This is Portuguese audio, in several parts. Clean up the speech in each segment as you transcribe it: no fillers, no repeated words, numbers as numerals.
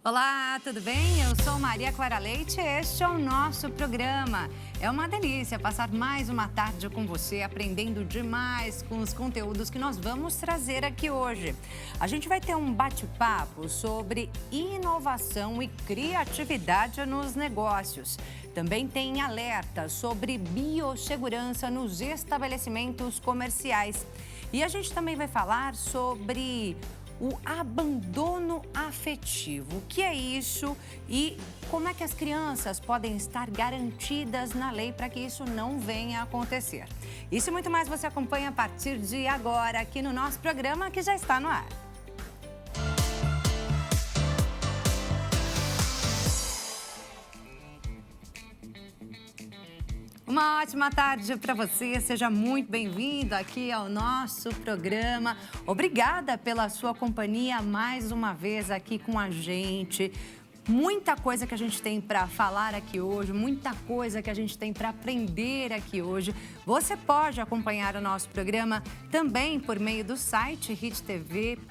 Olá, tudo bem? Eu sou Maria Clara Leite e este é o nosso programa. É uma delícia passar mais uma tarde com você, aprendendo demais com os conteúdos que nós vamos trazer aqui hoje. A gente vai ter um bate-papo sobre inovação e criatividade nos negócios. Também tem alerta sobre biossegurança nos estabelecimentos comerciais. E a gente também vai falar sobre o abandono afetivo. O que é isso e como é que as crianças podem estar garantidas na lei para que isso não venha a acontecer? Isso e muito mais você acompanha a partir de agora aqui no nosso programa que já está no ar. Uma ótima tarde para você, seja muito bem-vindo aqui ao nosso programa. Obrigada pela sua companhia mais uma vez aqui com a gente. Muita coisa que a gente tem para falar aqui hoje, muita coisa que a gente tem para aprender aqui hoje. Você pode acompanhar o nosso programa também por meio do site hittv.com.br.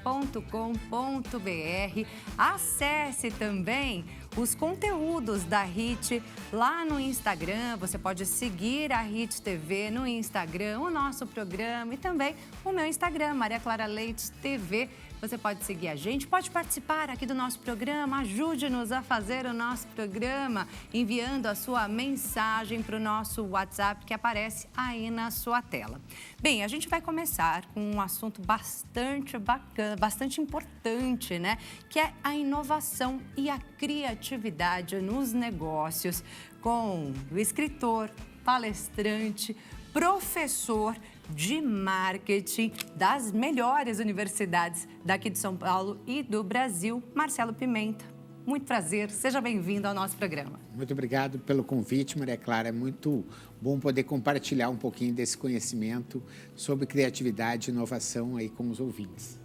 Acesse também os conteúdos da HIT lá no Instagram. Você pode seguir a HIT TV no Instagram, o nosso programa e também o meu Instagram, Maria Clara Leite TV. Você pode seguir a gente, pode participar aqui do nosso programa, ajude-nos a fazer o nosso programa, enviando a sua mensagem para o nosso WhatsApp que aparece aí na sua tela. Bem, a gente vai começar com um assunto bastante bacana, bastante importante, né? Que é a inovação e a criatividade nos negócios, com o escritor, palestrante, professor de marketing das melhores universidades daqui de São Paulo e do Brasil, Marcelo Pimenta. Muito prazer, seja bem-vindo ao nosso programa. Muito obrigado pelo convite, Maria Clara. É muito bom poder compartilhar um pouquinho desse conhecimento sobre criatividade e inovação aí com os ouvintes.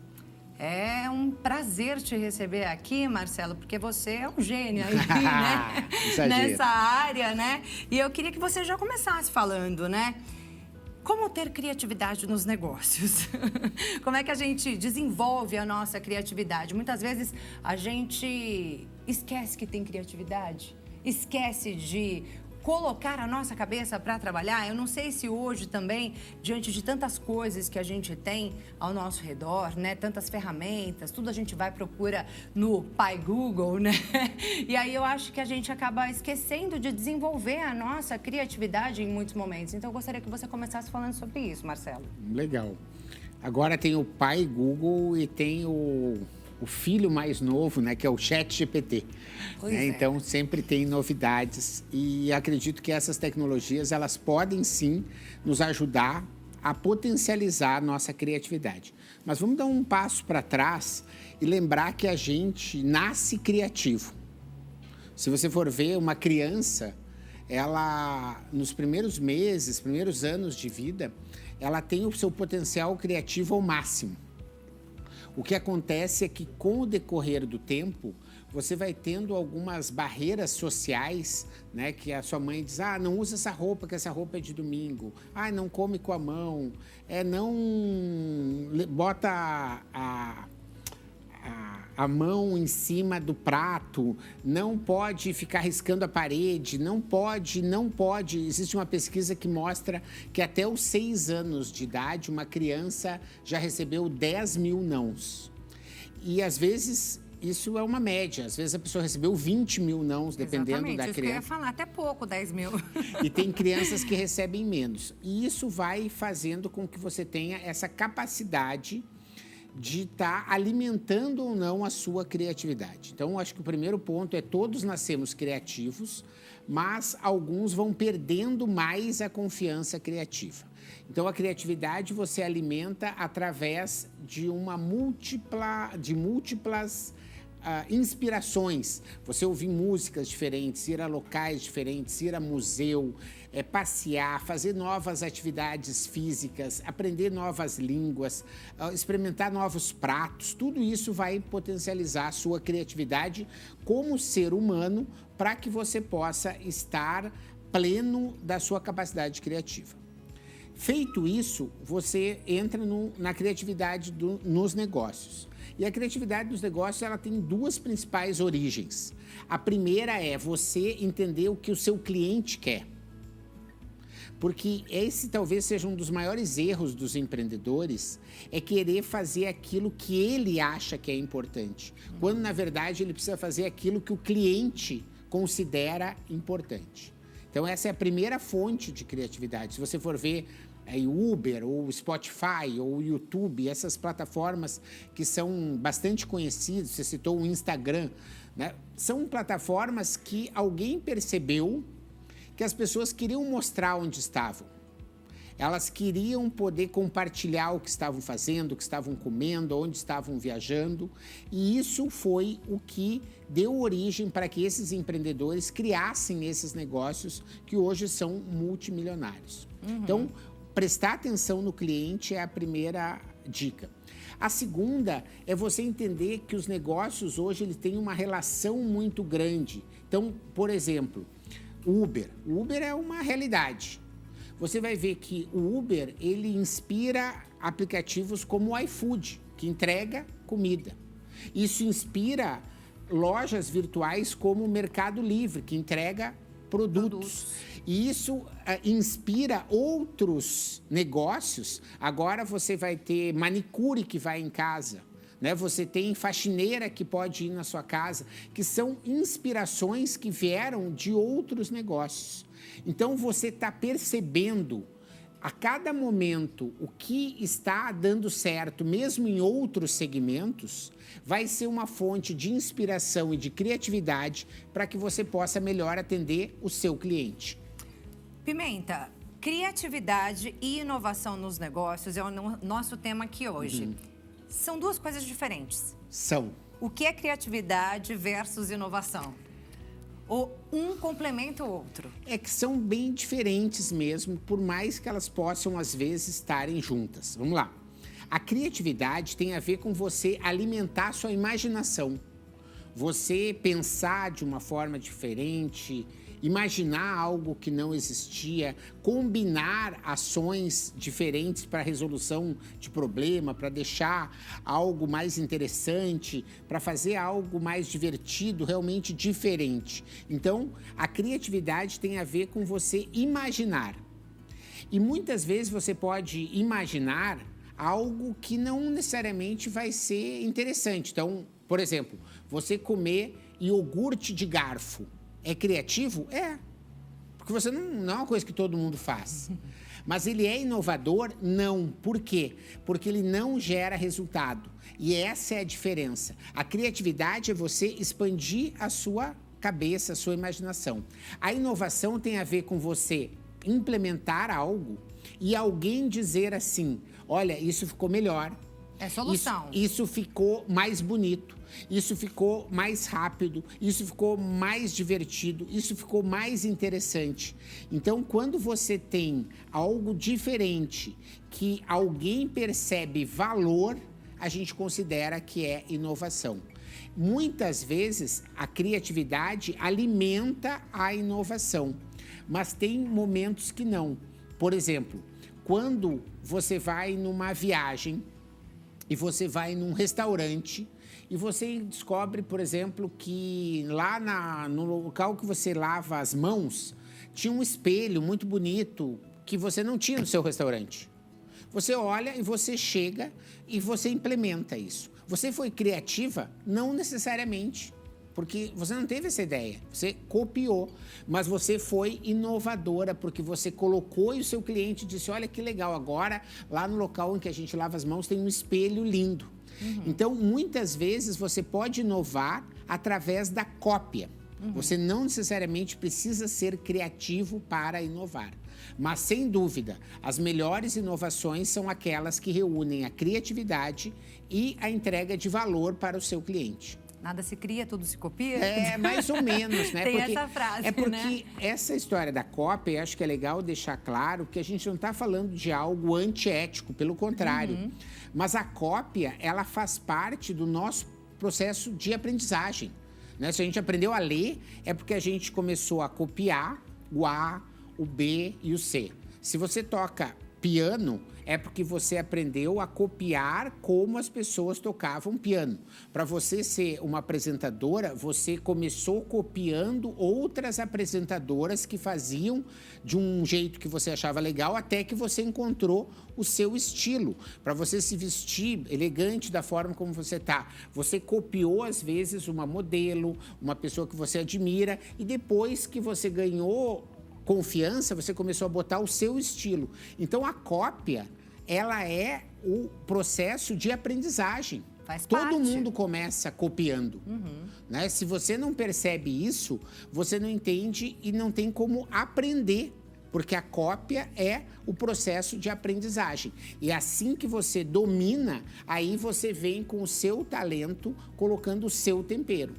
É um prazer te receber aqui, Marcelo, porque você é um gênio aí, né? Nessa área, né? E eu queria que você já começasse falando, né? Como ter criatividade nos negócios? Como é que a gente desenvolve a nossa criatividade? Muitas vezes a gente esquece que tem criatividade, esquece de colocar a nossa cabeça para trabalhar. Eu não sei se hoje também, diante de tantas coisas que a gente tem ao nosso redor, né? Tantas ferramentas, tudo a gente vai procura no pai Google, né? E aí eu acho que a gente acaba esquecendo de desenvolver a nossa criatividade em muitos momentos. Então eu gostaria que você começasse falando sobre isso, Marcelo. Legal. Agora tem o pai Google e tem o filho mais novo, né, que é o ChatGPT. Né? Então, sempre tem novidades e acredito que essas tecnologias, elas podem sim nos ajudar a potencializar a nossa criatividade. Mas vamos dar um passo para trás e lembrar que a gente nasce criativo. Se você for ver uma criança, ela, nos primeiros meses, primeiros anos de vida, ela tem o seu potencial criativo ao máximo. O que acontece é que, com o decorrer do tempo, você vai tendo algumas barreiras sociais, né? Que a sua mãe diz, não usa essa roupa, que essa roupa é de domingo. Não come com a mão. Não bota a mão em cima do prato, não pode ficar riscando a parede, não pode. Existe uma pesquisa que mostra que até os 6 anos de idade, uma criança já recebeu 10 mil nãos. E às vezes isso é uma média, às vezes a pessoa recebeu 20 mil nãos, dependendo da criança. Isso que eu ia falar, até pouco, 10 mil. E tem crianças que recebem menos. E isso vai fazendo com que você tenha essa capacidade de estar alimentando ou não a sua criatividade. Então, acho que o primeiro ponto é todos nascemos criativos, mas alguns vão perdendo mais a confiança criativa. Então, a criatividade você alimenta através de múltiplas inspirações. Você ouvir músicas diferentes, ir a locais diferentes, ir a museu, passear, fazer novas atividades físicas, aprender novas línguas, experimentar novos pratos. Tudo isso vai potencializar a sua criatividade como ser humano para que você possa estar pleno da sua capacidade criativa. Feito isso, você entra na criatividade nos negócios. E a criatividade dos negócios, ela tem duas principais origens. A primeira é você entender o que o seu cliente quer. Porque esse talvez seja um dos maiores erros dos empreendedores, é querer fazer aquilo que ele acha que é importante, quando na verdade ele precisa fazer aquilo que o cliente considera importante. Então essa é a primeira fonte de criatividade. Se você for ver Uber, ou Spotify, ou YouTube, essas plataformas que são bastante conhecidas, você citou o Instagram, né? São plataformas que alguém percebeu que as pessoas queriam mostrar onde estavam. Elas queriam poder compartilhar o que estavam fazendo, o que estavam comendo, onde estavam viajando. E isso foi o que deu origem para que esses empreendedores criassem esses negócios que hoje são multimilionários. Então, prestar atenção no cliente é a primeira dica. A segunda é você entender que os negócios hoje eles têm uma relação muito grande. Então, por exemplo, o Uber é uma realidade. Você vai ver que o Uber, ele inspira aplicativos como o iFood, que entrega comida. Isso inspira lojas virtuais como o Mercado Livre, que entrega produtos. E isso inspira outros negócios. Agora você vai ter manicure que vai em casa, né? Você tem faxineira que pode ir na sua casa, que são inspirações que vieram de outros negócios. Então, você está percebendo a cada momento o que está dando certo, mesmo em outros segmentos, vai ser uma fonte de inspiração e de criatividade para que você possa melhor atender o seu cliente. Pimenta, criatividade e inovação nos negócios é o nosso tema aqui hoje. São duas coisas diferentes. São. O que é criatividade versus inovação? Ou um complementa o outro? É que são bem diferentes mesmo, por mais que elas possam, às vezes, estarem juntas. Vamos lá. A criatividade tem a ver com você alimentar a sua imaginação. Você pensar de uma forma diferente, imaginar algo que não existia, combinar ações diferentes para resolução de problema, para deixar algo mais interessante, para fazer algo mais divertido, realmente diferente. Então, a criatividade tem a ver com você imaginar. E muitas vezes você pode imaginar algo que não necessariamente vai ser interessante. Então, por exemplo, você comer iogurte de garfo. É criativo? É. Porque você não é uma coisa que todo mundo faz. Mas ele é inovador? Não. Por quê? Porque ele não gera resultado. E essa é a diferença. A criatividade é você expandir a sua cabeça, a sua imaginação. A inovação tem a ver com você implementar algo e alguém dizer assim, olha, isso ficou melhor. É solução. Isso ficou mais bonito, isso ficou mais rápido, isso ficou mais divertido, isso ficou mais interessante. Então, quando você tem algo diferente, que alguém percebe valor, a gente considera que é inovação. Muitas vezes, a criatividade alimenta a inovação, mas tem momentos que não. Por exemplo, quando você vai numa viagem, e você vai num restaurante e você descobre, por exemplo, que lá no local que você lava as mãos, tinha um espelho muito bonito que você não tinha no seu restaurante. Você olha e você chega e você implementa isso. Você foi criativa? Não necessariamente, porque você não teve essa ideia, você copiou, mas você foi inovadora, porque você colocou e o seu cliente disse, olha que legal, agora lá no local em que a gente lava as mãos tem um espelho lindo. Então, muitas vezes você pode inovar através da cópia. Você não necessariamente precisa ser criativo para inovar. Mas, sem dúvida, as melhores inovações são aquelas que reúnem a criatividade e a entrega de valor para o seu cliente. Nada se cria, tudo se copia? É, mais ou menos, né? Tem essa frase, é porque né? Essa história da cópia, eu acho que é legal deixar claro que a gente não está falando de algo antiético, pelo contrário. Mas a cópia, ela faz parte do nosso processo de aprendizagem, né? Se a gente aprendeu a ler, é porque a gente começou a copiar o A, o B e o C. Se você toca piano, é porque você aprendeu a copiar como as pessoas tocavam piano. Para você ser uma apresentadora, você começou copiando outras apresentadoras que faziam de um jeito que você achava legal, até que você encontrou o seu estilo. Para você se vestir elegante da forma como você está. Você copiou, às vezes, uma modelo, uma pessoa que você admira, e depois que você ganhou confiança, você começou a botar o seu estilo. Então, a cópia, ela é o processo de aprendizagem. Faz parte. Todo mundo começa copiando. Né? Se você não percebe isso, você não entende e não tem como aprender. Porque a cópia é o processo de aprendizagem. E assim que você domina, aí você vem com o seu talento, colocando o seu tempero.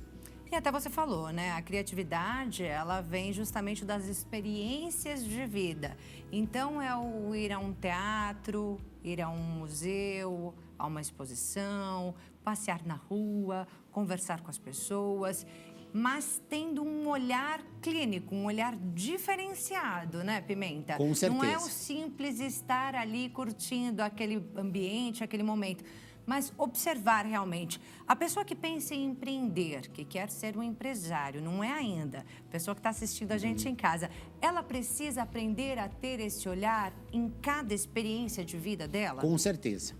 E até você falou, né? A criatividade, ela vem justamente das experiências de vida. Então, é o ir a um teatro, ir a um museu, a uma exposição, passear na rua, conversar com as pessoas, mas tendo um olhar clínico, um olhar diferenciado, né, Pimenta? Com certeza. Não é o simples estar ali curtindo aquele ambiente, aquele momento, mas observar realmente. A pessoa que pensa em empreender, que quer ser um empresário, não é ainda, a pessoa que está assistindo a gente em casa, ela precisa aprender a ter esse olhar em cada experiência de vida dela? Com certeza.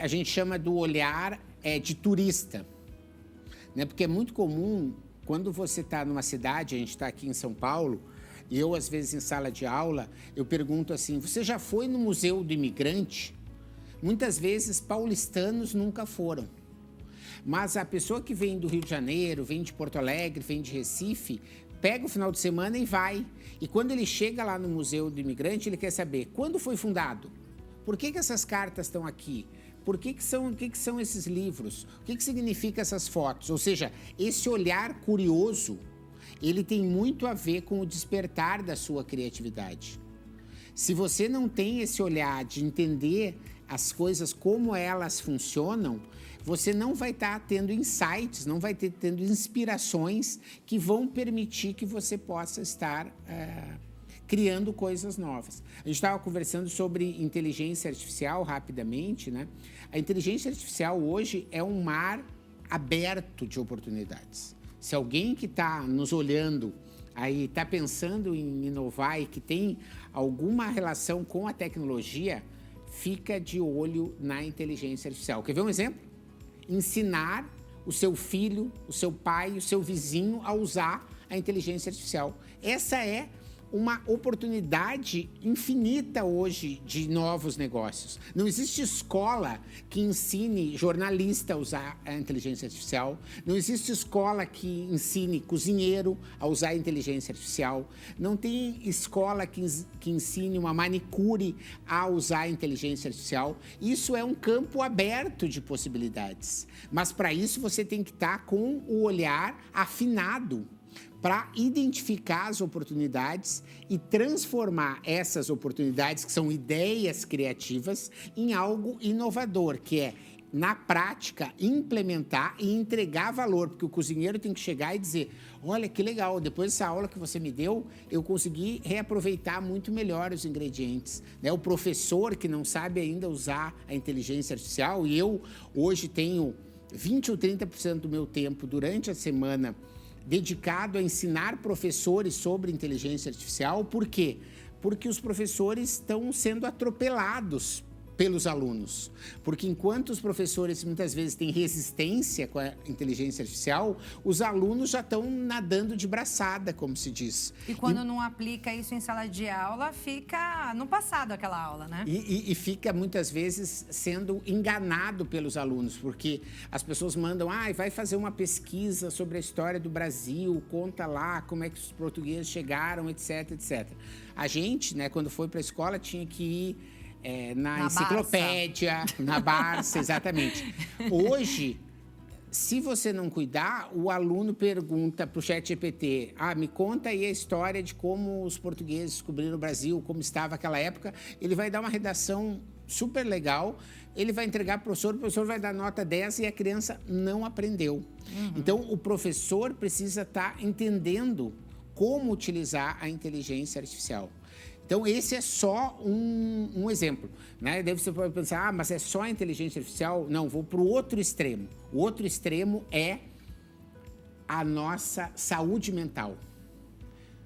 A gente chama do olhar de turista, né? Porque é muito comum, quando você está numa cidade, a gente está aqui em São Paulo, e eu, às vezes, em sala de aula, eu pergunto assim, você já foi no Museu do Imigrante? Muitas vezes, paulistanos nunca foram. Mas a pessoa que vem do Rio de Janeiro, vem de Porto Alegre, vem de Recife, pega o final de semana e vai. E quando ele chega lá no Museu do Imigrante, ele quer saber quando foi fundado, por que essas cartas estão aqui, o que são esses livros, o que significa essas fotos. Ou seja, esse olhar curioso, ele tem muito a ver com o despertar da sua criatividade. Se você não tem esse olhar de entender as coisas, como elas funcionam, você não vai estar tendo insights, não vai tendo inspirações que vão permitir que você possa estar criando coisas novas. A gente estava conversando sobre inteligência artificial rapidamente, né? A inteligência artificial hoje é um mar aberto de oportunidades. Se alguém que está nos olhando aí está pensando em inovar e que tem alguma relação com a tecnologia, fica de olho na inteligência artificial. Quer ver um exemplo? Ensinar o seu filho, o seu pai, o seu vizinho a usar a inteligência artificial. Essa é uma oportunidade infinita hoje de novos negócios. Não existe escola que ensine jornalista a usar a inteligência artificial. Não existe escola que ensine cozinheiro a usar a inteligência artificial. Não tem escola que ensine uma manicure a usar a inteligência artificial. Isso é um campo aberto de possibilidades. Mas para isso você tem que estar com o olhar afinado para identificar as oportunidades e transformar essas oportunidades, que são ideias criativas, em algo inovador, que é, na prática, implementar e entregar valor. Porque o cozinheiro tem que chegar e dizer, olha que legal, depois dessa aula que você me deu, eu consegui reaproveitar muito melhor os ingredientes. Né? O professor que não sabe ainda usar a inteligência artificial, e eu hoje tenho 20 ou 30% do meu tempo durante a semana dedicado a ensinar professores sobre inteligência artificial. Por quê? Porque os professores estão sendo atropelados pelos alunos. Porque enquanto os professores muitas vezes têm resistência com a inteligência artificial, os alunos já estão nadando de braçada, como se diz. E quando não aplica isso em sala de aula, fica no passado aquela aula, né? E fica muitas vezes sendo enganado pelos alunos, porque as pessoas mandam, vai fazer uma pesquisa sobre a história do Brasil, conta lá como é que os portugueses chegaram, etc, etc. A gente, né, quando foi para a escola, tinha que ir na enciclopédia, Barça. Na Barça, exatamente. Hoje, se você não cuidar, o aluno pergunta para o ChatGPT, me conta aí a história de como os portugueses descobriram o Brasil, como estava aquela época. Ele vai dar uma redação super legal, ele vai entregar para o professor vai dar nota 10 e a criança não aprendeu. Então, o professor precisa estar entendendo como utilizar a inteligência artificial. Então, esse é só um exemplo, né? Daí você pode pensar, mas é só inteligência artificial? Não, vou para o outro extremo. O outro extremo é a nossa saúde mental,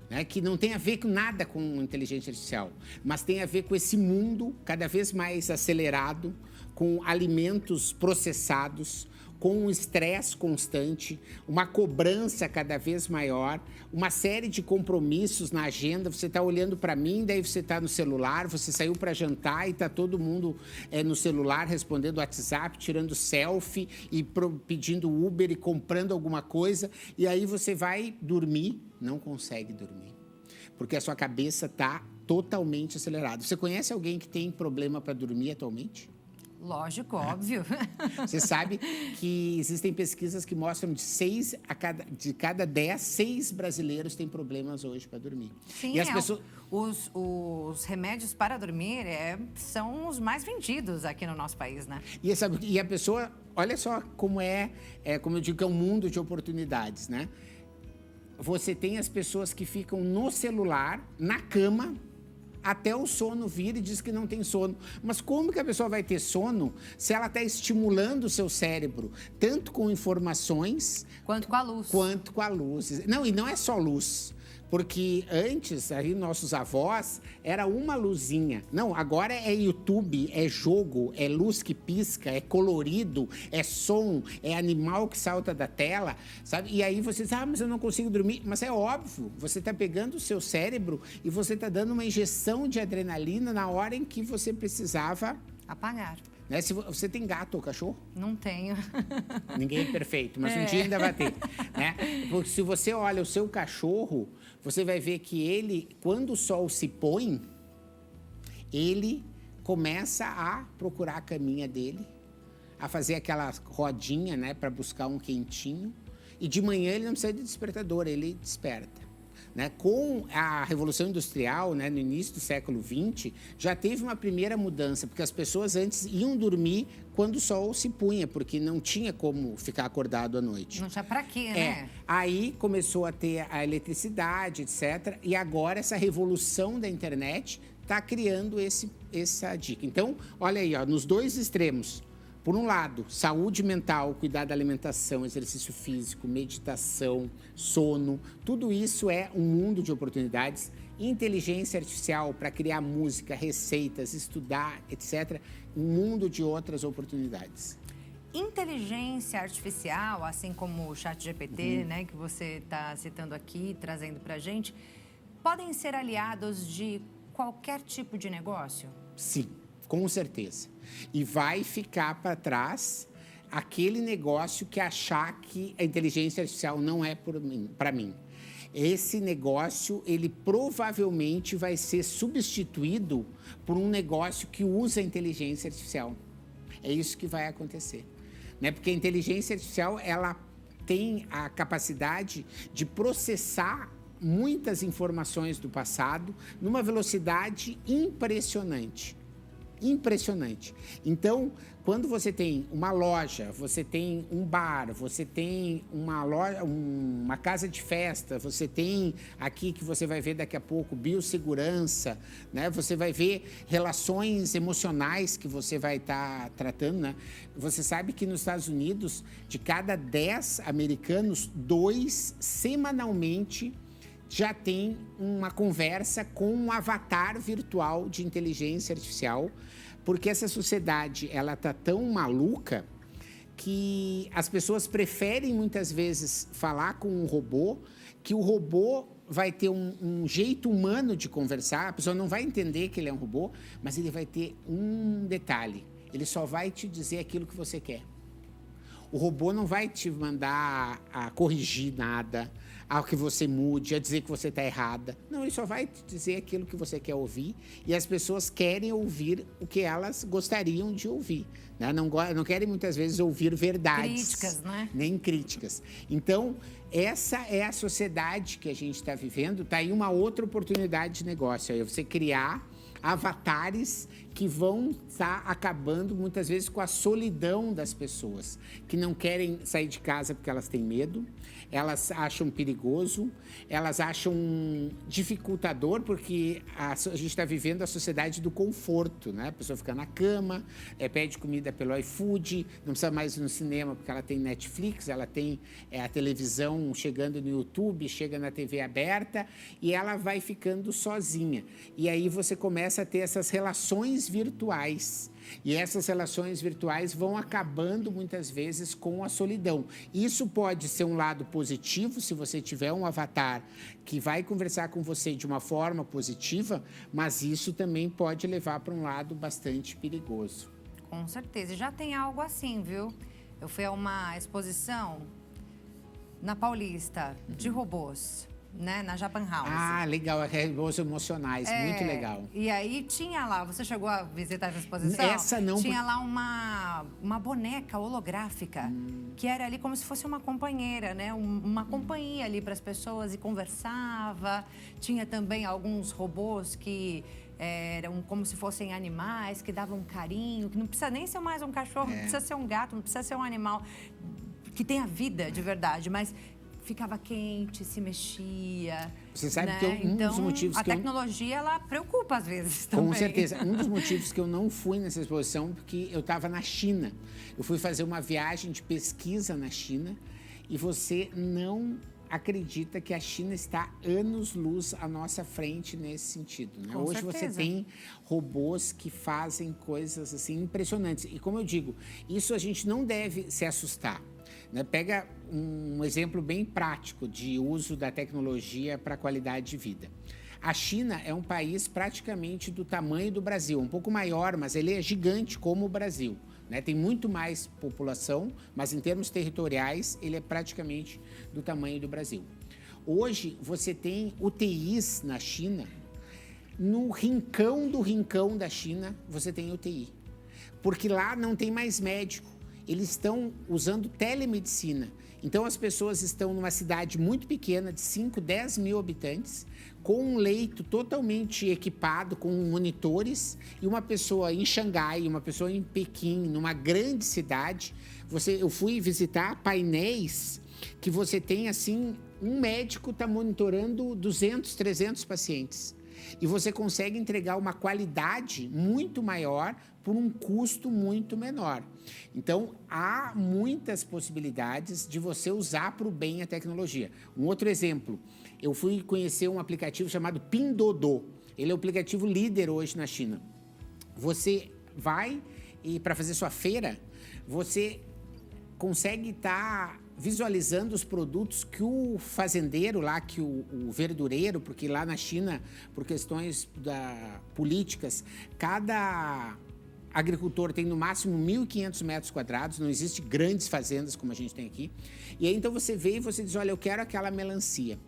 né? Que não tem a ver com nada com inteligência artificial, mas tem a ver com esse mundo cada vez mais acelerado, com alimentos processados, com um estresse constante, uma cobrança cada vez maior, uma série de compromissos na agenda. Você está olhando para mim, daí você está no celular, você saiu para jantar e está todo mundo no celular respondendo WhatsApp, tirando selfie e pedindo Uber e comprando alguma coisa. E aí você vai dormir, não consegue dormir, porque a sua cabeça está totalmente acelerada. Você conhece alguém que tem problema para dormir atualmente? Lógico, óbvio. Você sabe que existem pesquisas que mostram de cada 10, 6 brasileiros têm problemas hoje para dormir. Sim, e as pessoas... os remédios para dormir são os mais vendidos aqui no nosso país, né? E a pessoa, olha só como como eu digo, que é um mundo de oportunidades, né? Você tem as pessoas que ficam no celular, na cama, até o sono vir e diz que não tem sono. Mas como que a pessoa vai ter sono se ela está estimulando o seu cérebro, tanto com informações... Quanto com a luz. Quanto com a luz. Não, e não é só luz. Porque antes, aí nossos avós, era uma luzinha. Não, agora é YouTube, é jogo, é luz que pisca, é colorido, é som, é animal que salta da tela, sabe? E aí você diz, mas eu não consigo dormir. Mas é óbvio, você está pegando o seu cérebro e você está dando uma injeção de adrenalina na hora em que você precisava... apagar. Né? Se você tem gato ou cachorro? Não tenho. Ninguém é perfeito, mas um dia ainda vai ter. Né? Porque se você olha o seu cachorro, você vai ver que ele, quando o sol se põe, ele começa a procurar a caminha dele, a fazer aquela rodinha, né, para buscar um quentinho. E de manhã ele não precisa de despertador, ele desperta. Né? Com a Revolução Industrial, né, no início do século XX, já teve uma primeira mudança, porque as pessoas antes iam dormir quando o sol se punha, porque não tinha como ficar acordado à noite. Não tinha para quê, né? Aí começou a ter a eletricidade, etc. E agora essa revolução da internet está criando essa dica. Então, olha aí, ó, nos dois extremos. Por um lado, saúde mental, cuidar da alimentação, exercício físico, meditação, sono, tudo isso é um mundo de oportunidades. Inteligência artificial para criar música, receitas, estudar, etc. Um mundo de outras oportunidades. Inteligência artificial, assim como o ChatGPT, né, que você está citando aqui, trazendo para a gente, podem ser aliados de qualquer tipo de negócio? Sim, com certeza. E vai ficar para trás aquele negócio que achar que a inteligência artificial não é para mim. Esse negócio, ele provavelmente vai ser substituído por um negócio que usa a inteligência artificial. É isso que vai acontecer. Né? Porque a inteligência artificial, ela tem a capacidade de processar muitas informações do passado numa velocidade impressionante. Impressionante. Então, quando você tem uma loja, você tem um bar, você tem uma casa de festa, você tem aqui que você vai ver daqui a pouco biossegurança, né? Você vai ver relações emocionais que você vai estar tratando, né? Você sabe que nos Estados Unidos, de cada 10 americanos, 2 semanalmente já tem uma conversa com um avatar virtual de inteligência artificial, porque essa sociedade, ela tá tão maluca que as pessoas preferem muitas vezes falar com um robô, que o robô vai ter um jeito humano de conversar, a pessoa não vai entender que ele é um robô, mas ele vai ter um detalhe, ele só vai te dizer aquilo que você quer. O robô não vai te mandar a corrigir nada, a que você mude, a dizer que você está errada. Não, ele só vai te dizer aquilo que você quer ouvir e as pessoas querem ouvir o que elas gostariam de ouvir. Né? Não querem muitas vezes ouvir verdades. Críticas, né? Nem críticas. Então, essa é a sociedade que a gente está vivendo. Está aí uma outra oportunidade de negócio. Aí você criar avatares que vão estar acabando muitas vezes com a solidão das pessoas, que não querem sair de casa porque elas têm medo, elas acham perigoso, elas acham dificultador, porque a gente está vivendo a sociedade do conforto, né? A pessoa fica na cama, pede comida pelo iFood, não precisa mais ir no cinema porque ela tem Netflix, ela tem a televisão chegando no YouTube, chega na TV aberta e ela vai ficando sozinha. E aí você começa a ter essas relações virtuais. E essas relações virtuais vão acabando muitas vezes com a solidão. Isso pode ser um lado positivo, se você tiver um avatar que vai conversar com você de uma forma positiva, mas isso também pode levar para um lado bastante perigoso. Com certeza. E já tem algo assim, viu? Eu fui a uma exposição na Paulista de robôs, né, na Japan House. Ah, legal, robôs emocionais, muito legal. E aí tinha lá, você chegou a visitar essa exposição? Essa não. Tinha lá uma boneca holográfica, que era ali como se fosse uma companheira, né? Uma companhia ali para as pessoas e conversava. Tinha também alguns robôs que eram como se fossem animais, que davam carinho, que não precisa nem ser mais um cachorro, não precisa ser um gato, não precisa ser um animal que tenha vida de verdade, mas ficava quente, se mexia. Você sabe, né? que um dos motivos a que tecnologia, ela preocupa às vezes também. Com certeza. Um dos motivos que eu não fui nessa exposição, porque eu estava na China. Eu fui fazer uma viagem de pesquisa na China e você não acredita que a China está anos-luz à nossa frente nesse sentido, né? Com Hoje certeza. você tem robôs que fazem coisas assim impressionantes. E como eu digo, isso a gente não deve se assustar, né? Pega um exemplo bem prático de uso da tecnologia para a qualidade de vida. A China é um país praticamente do tamanho do Brasil, um pouco maior, mas ele é gigante como o Brasil, né? Tem muito mais população, mas em termos territoriais ele é praticamente do tamanho do Brasil. Hoje você tem UTIs na China, no rincão do rincão da China você tem UTI, porque lá não tem mais médico. Eles estão usando telemedicina. Então, as pessoas estão numa cidade muito pequena, de 5, 10 mil habitantes, com um leito totalmente equipado, com monitores, e uma pessoa em Xangai, uma pessoa em Pequim, numa grande cidade. Eu fui visitar painéis que você tem, assim, um médico está monitorando 200, 300 pacientes. E você consegue entregar uma qualidade muito maior por um custo muito menor. Então, há muitas possibilidades de você usar para o bem a tecnologia. Um outro exemplo, eu fui conhecer um aplicativo chamado Pinduoduo. Ele é o aplicativo líder hoje na China. Você vai e para fazer sua feira, você consegue estar visualizando os produtos que o fazendeiro lá, que o verdureiro, porque lá na China, por questões políticas, cada agricultor tem no máximo 1.500 metros quadrados, não existe grandes fazendas como a gente tem aqui. E aí então você vê e você diz, olha, eu quero aquela melancia.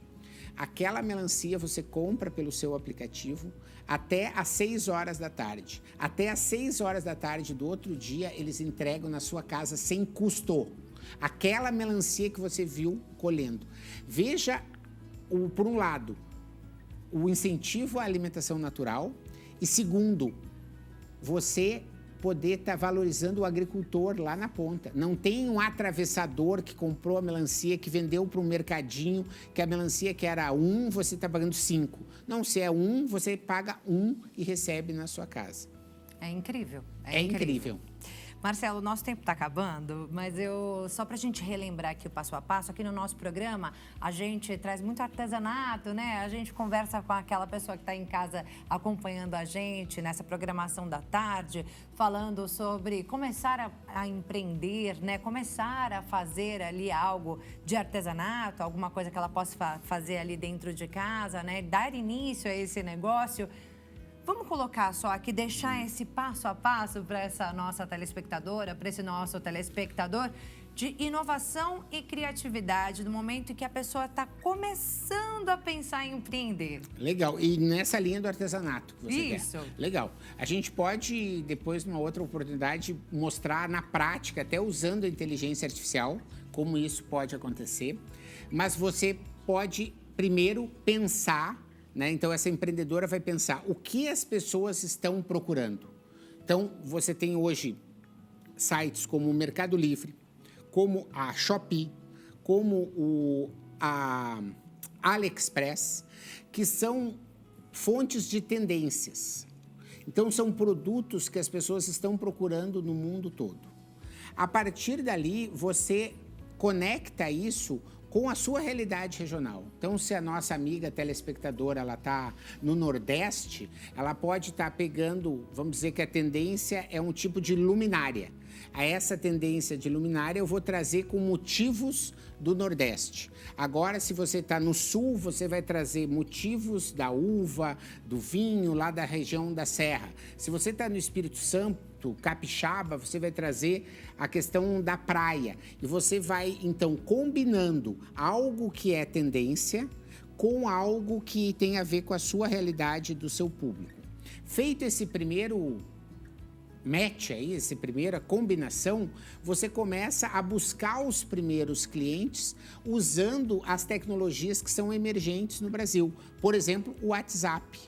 Aquela melancia você compra pelo seu aplicativo até às 6 horas da tarde. Até às 6 horas da tarde do outro dia, eles entregam na sua casa sem custo. Aquela melancia que você viu colhendo. Veja, por um lado, o incentivo à alimentação natural e, segundo, você poder estar valorizando o agricultor lá na ponta. Não tem um atravessador que comprou a melancia, que vendeu para um mercadinho, que a melancia que era 1, você está pagando 5. Não, se é 1, você paga 1 e recebe na sua casa. É incrível. É incrível. Marcelo, o nosso tempo está acabando, mas só para a gente relembrar aqui o passo a passo, aqui no nosso programa, a gente traz muito artesanato, né? A gente conversa com aquela pessoa que está em casa acompanhando a gente nessa programação da tarde, falando sobre começar a empreender, né? Começar a fazer ali algo de artesanato, alguma coisa que ela possa fazer ali dentro de casa, né? Dar início a esse negócio. Vamos colocar só aqui, deixar esse passo a passo para essa nossa telespectadora, para esse nosso telespectador, de inovação e criatividade, no momento em que a pessoa está começando a pensar em empreender. Legal. E nessa linha do artesanato que você Isso. quer. Legal. A gente pode, depois, numa outra oportunidade, mostrar na prática, até usando a inteligência artificial, como isso pode acontecer. Mas você pode, primeiro, pensar, né? Então, essa empreendedora vai pensar o que as pessoas estão procurando. Então, você tem hoje sites como o Mercado Livre, como a Shopee, como a AliExpress, que são fontes de tendências. Então, são produtos que as pessoas estão procurando no mundo todo. A partir dali, você conecta isso com a sua realidade regional. Então, se a nossa amiga telespectadora ela está no Nordeste, ela pode estar pegando, vamos dizer que a tendência é um tipo de luminária. A essa tendência de luminária eu vou trazer com motivos do Nordeste. Agora, se você está no Sul, você vai trazer motivos da uva, do vinho, lá da região da Serra. Se você está no Espírito Santo, capixaba, você vai trazer a questão da praia. E você vai, então, combinando algo que é tendência com algo que tem a ver com a sua realidade do seu público. Feito esse primeiro match aí, essa primeira combinação, você começa a buscar os primeiros clientes usando as tecnologias que são emergentes no Brasil. Por exemplo, o WhatsApp.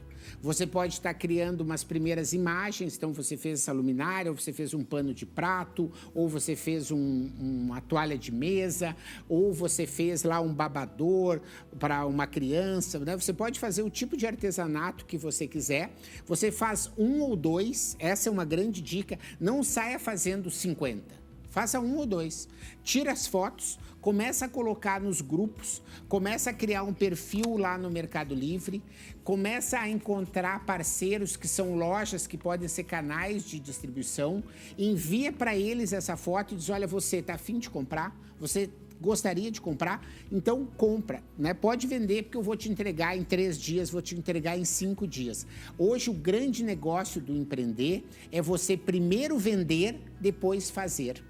Você pode estar criando umas primeiras imagens, então você fez essa luminária, ou você fez um pano de prato, ou você fez uma toalha de mesa, ou você fez lá um babador para uma criança, né? Você pode fazer o tipo de artesanato que você quiser, você faz 1 ou 2, essa é uma grande dica, não saia fazendo 50. Faça 1 ou 2, tira as fotos, começa a colocar nos grupos, começa a criar um perfil lá no Mercado Livre, começa a encontrar parceiros que são lojas que podem ser canais de distribuição, envia para eles essa foto e diz, olha, você está a fim de comprar? Você gostaria de comprar? Então compra, né? Pode vender porque eu vou te entregar em 3 dias, vou te entregar em 5 dias. Hoje o grande negócio do empreender é você primeiro vender, depois fazer.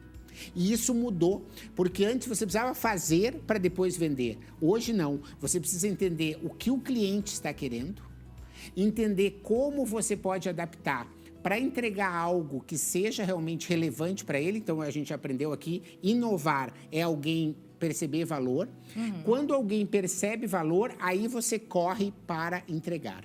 E isso mudou, porque antes você precisava fazer para depois vender. Hoje não, você precisa entender o que o cliente está querendo, entender como você pode adaptar para entregar algo que seja realmente relevante para ele. Então a gente aprendeu aqui, inovar é alguém perceber valor. Quando alguém percebe valor, aí você corre para entregar.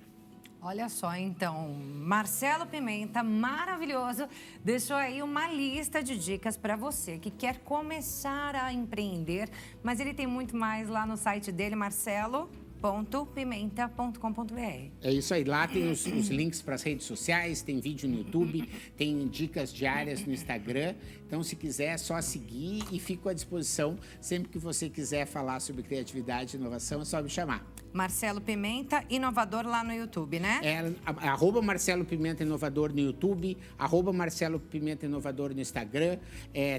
Olha só, então, Marcelo Pimenta, maravilhoso, deixou aí uma lista de dicas para você que quer começar a empreender, mas ele tem muito mais lá no site dele, marcelo.pimenta.com.br. É isso aí, lá tem os links para as redes sociais, tem vídeo no YouTube, tem dicas diárias no Instagram, então se quiser é só seguir e fico à disposição sempre que você quiser falar sobre criatividade e inovação, é só me chamar. Marcelo Pimenta, inovador lá no YouTube, né? @ Marcelo Pimenta Inovador no YouTube, @ Marcelo Pimenta Inovador no Instagram,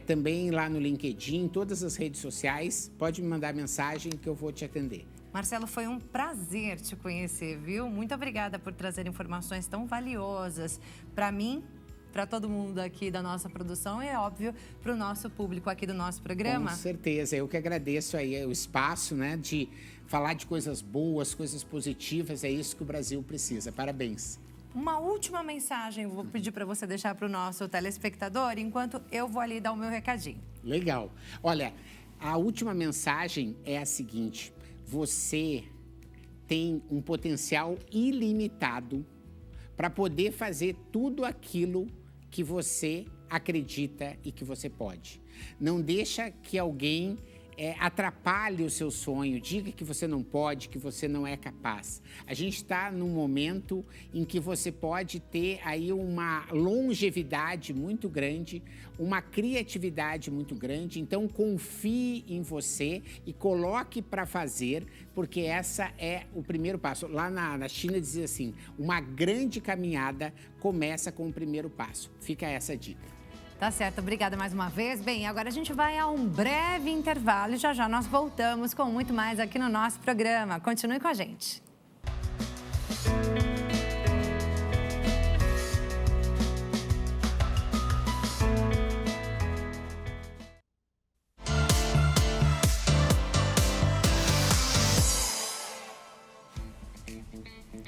também lá no LinkedIn, todas as redes sociais. Pode me mandar mensagem que eu vou te atender. Marcelo, foi um prazer te conhecer, viu? Muito obrigada por trazer informações tão valiosas para mim, para todo mundo aqui da nossa produção e, é óbvio, para o nosso público aqui do nosso programa. Com certeza, eu que agradeço aí o espaço, né, de falar de coisas boas, coisas positivas, é isso que o Brasil precisa. Parabéns. Uma última mensagem, vou pedir para você deixar para o nosso telespectador, enquanto eu vou ali dar o meu recadinho. Legal. Olha, a última mensagem é a seguinte: você tem um potencial ilimitado para poder fazer tudo aquilo que você acredita e que você pode. Não deixa que alguém atrapalhe o seu sonho, diga que você não pode, que você não é capaz. A gente está num momento em que você pode ter aí uma longevidade muito grande, uma criatividade muito grande, então confie em você e coloque para fazer, porque essa é o primeiro passo. Lá na China dizia assim, uma grande caminhada começa com o primeiro passo. Fica essa dica. Tá certo, obrigada mais uma vez. Bem, agora a gente vai a um breve intervalo e já já nós voltamos com muito mais aqui no nosso programa. Continue com a gente.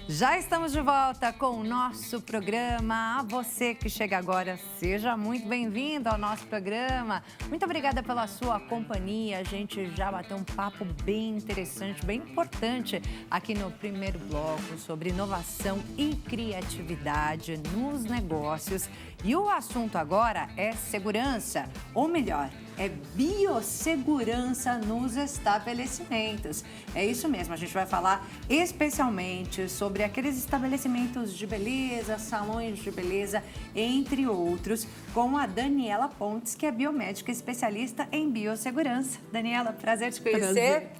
Já estamos de volta com o nosso programa. A você que chega agora, seja muito bem-vindo ao nosso programa. Muito obrigada pela sua companhia. A gente já bateu um papo bem interessante, bem importante aqui no primeiro bloco sobre inovação e criatividade nos negócios. E o assunto agora é segurança, ou melhor, é biossegurança nos estabelecimentos. É isso mesmo, a gente vai falar especialmente sobre aqueles estabelecimentos de beleza, salões de beleza, entre outros, com a Daniela Pontes, que é biomédica especialista em biossegurança. Daniela, prazer te conhecer.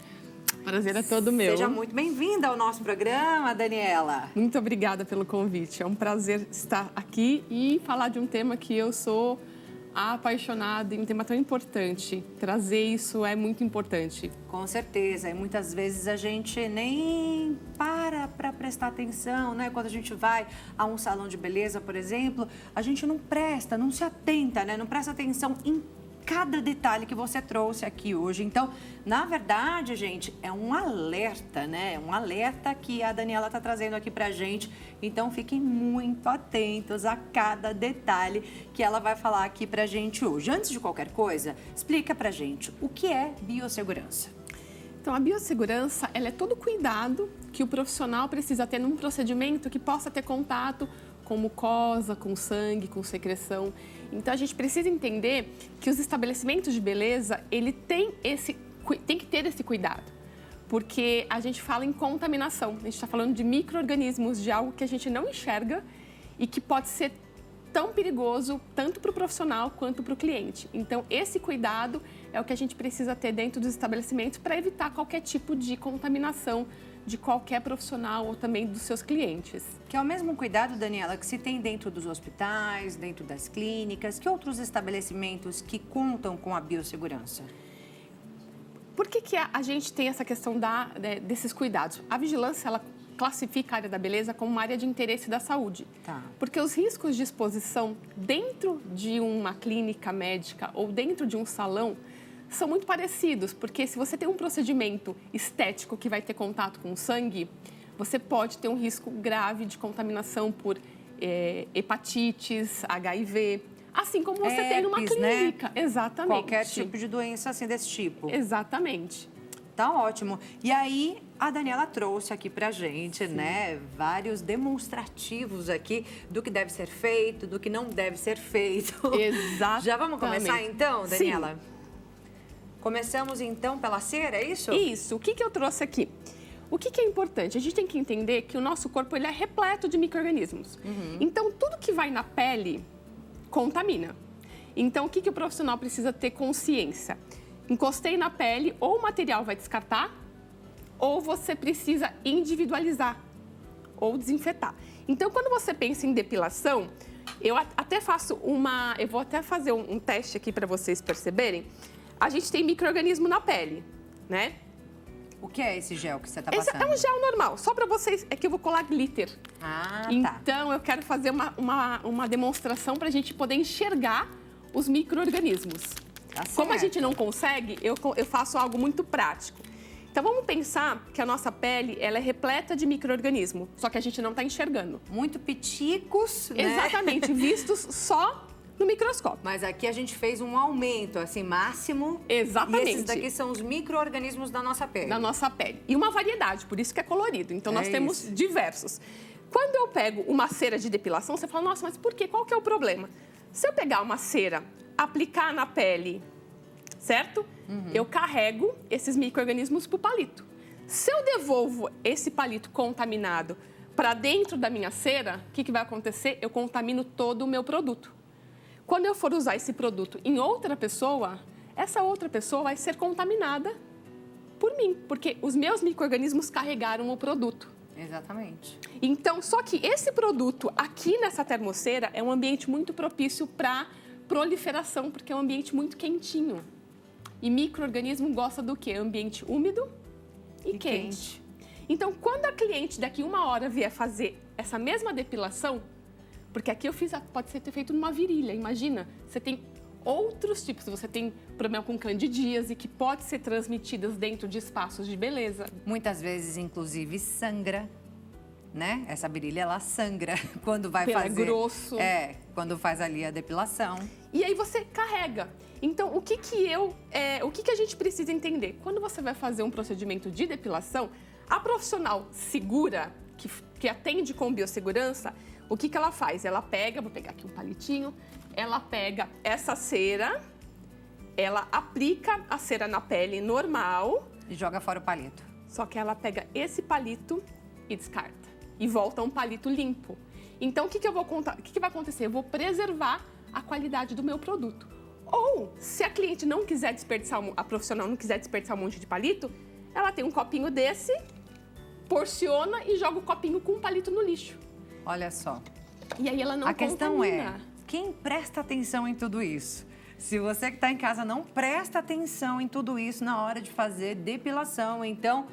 Prazer é todo meu. Seja muito bem-vinda ao nosso programa, Daniela. Muito obrigada pelo convite. É um prazer estar aqui e falar de um tema que eu sou apaixonada, em um tema tão importante. Trazer isso é muito importante. Com certeza. E muitas vezes a gente nem para prestar atenção, né? Quando a gente vai a um salão de beleza, por exemplo, a gente não se atenta, né? Não presta atenção em cada detalhe que você trouxe aqui hoje. Então, na verdade, gente, é um alerta, né? Um alerta que a Daniela está trazendo aqui pra gente. Então, fiquem muito atentos a cada detalhe que ela vai falar aqui pra gente hoje. Antes de qualquer coisa, explica pra gente o que é biossegurança. Então, a biossegurança, ela é todo o cuidado que o profissional precisa ter num procedimento que possa ter contato com mucosa, com sangue, com secreção. Então, a gente precisa entender que os estabelecimentos de beleza, ele tem que ter esse cuidado, porque a gente fala em contaminação. A gente está falando de micro-organismos, de algo que a gente não enxerga e que pode ser tão perigoso tanto para o profissional quanto para o cliente. Então, esse cuidado é o que a gente precisa ter dentro dos estabelecimentos para evitar qualquer tipo de contaminação de qualquer profissional ou também dos seus clientes. Que é o mesmo cuidado, Daniela, que se tem dentro dos hospitais, dentro das clínicas, que outros estabelecimentos que contam com a biossegurança? Por que a gente tem essa questão desses cuidados? A vigilância, ela classifica a área da beleza como uma área de interesse da saúde. Tá. Porque os riscos de exposição dentro de uma clínica médica ou dentro de um salão são muito parecidos, porque se você tem um procedimento estético que vai ter contato com o sangue, você pode ter um risco grave de contaminação por hepatites, HIV, assim como você tem numa clínica. Né? Exatamente. Qualquer tipo de doença assim desse tipo. Exatamente. Tá ótimo. E aí, a Daniela trouxe aqui pra gente, né, vários demonstrativos aqui do que deve ser feito, do que não deve ser feito. Exatamente. Já vamos começar então, Daniela? Sim. Começamos então pela cera, é isso? Isso. O que eu trouxe aqui? O que é importante? A gente tem que entender que o nosso corpo ele é repleto de micro-organismos. Então, tudo que vai na pele contamina. Então, o que o profissional precisa ter consciência? Encostei na pele, ou o material vai descartar, ou você precisa individualizar ou desinfetar. Então, quando você pensa em depilação, eu até faço eu vou até fazer um teste aqui para vocês perceberem. A gente tem micro-organismo na pele, né? O que é esse gel que você está Esse passando? é um gel normal, só para vocês, é que eu vou colar glitter. Ah, tá. Então, eu quero fazer uma demonstração para a gente poder enxergar os micro-organismos. Tá Como a certo. gente não consegue, eu faço algo muito prático. Então, vamos pensar que a nossa pele ela é repleta de micro-organismo, só que a gente não está enxergando. Muito piticos, né? Exatamente, vistos só no microscópio. Mas aqui a gente fez um aumento, assim, máximo. Exatamente. E esses daqui são os micro-organismos da nossa pele. Da nossa pele. E uma variedade, por isso que é colorido. Então, nós temos isso. diversos. Quando eu pego uma cera de depilação, você fala, nossa, mas por quê? Qual que é o problema? Se eu pegar uma cera, aplicar na pele, certo? Eu carrego esses micro-organismos para o palito. Se eu devolvo esse palito contaminado para dentro da minha cera, o que vai acontecer? Eu contamino todo o meu produto. Quando eu for usar esse produto em outra pessoa, essa outra pessoa vai ser contaminada por mim, porque os meus micro-organismos carregaram o produto. Exatamente. Então, só que esse produto aqui nessa termoceira é um ambiente muito propício para proliferação, porque é um ambiente muito quentinho. E micro-organismo gosta do quê? Ambiente úmido e quente. Então, quando a cliente daqui 1 hora vier fazer essa mesma depilação, porque aqui eu fiz, pode ser feito numa virilha, imagina, você tem outros tipos, você tem problema com candidíase, que pode ser transmitidas dentro de espaços de beleza. Muitas vezes, inclusive, sangra. né? Essa virilha, ela sangra quando vai Pelo fazer... É grosso. Quando faz ali a depilação. E aí você carrega. Então, o que a gente precisa entender? Quando você vai fazer um procedimento de depilação, a profissional segura, que atende com biossegurança, o que ela faz? Ela pega, vou pegar aqui um palitinho, ela pega essa cera, ela aplica a cera na pele normal. E joga fora o palito. Só que ela pega esse palito e descarta. E volta um palito limpo. Então, o que vai acontecer? Eu vou preservar a qualidade do meu produto. Ou, se a cliente não quiser desperdiçar, a profissional não quiser desperdiçar um monte de palito, ela tem um copinho desse, porciona e joga o copinho com um palito no lixo. Olha só. E aí ela não A questão contamina. quem presta atenção em tudo isso? Se você que está em casa não presta atenção em tudo isso na hora de fazer depilação, então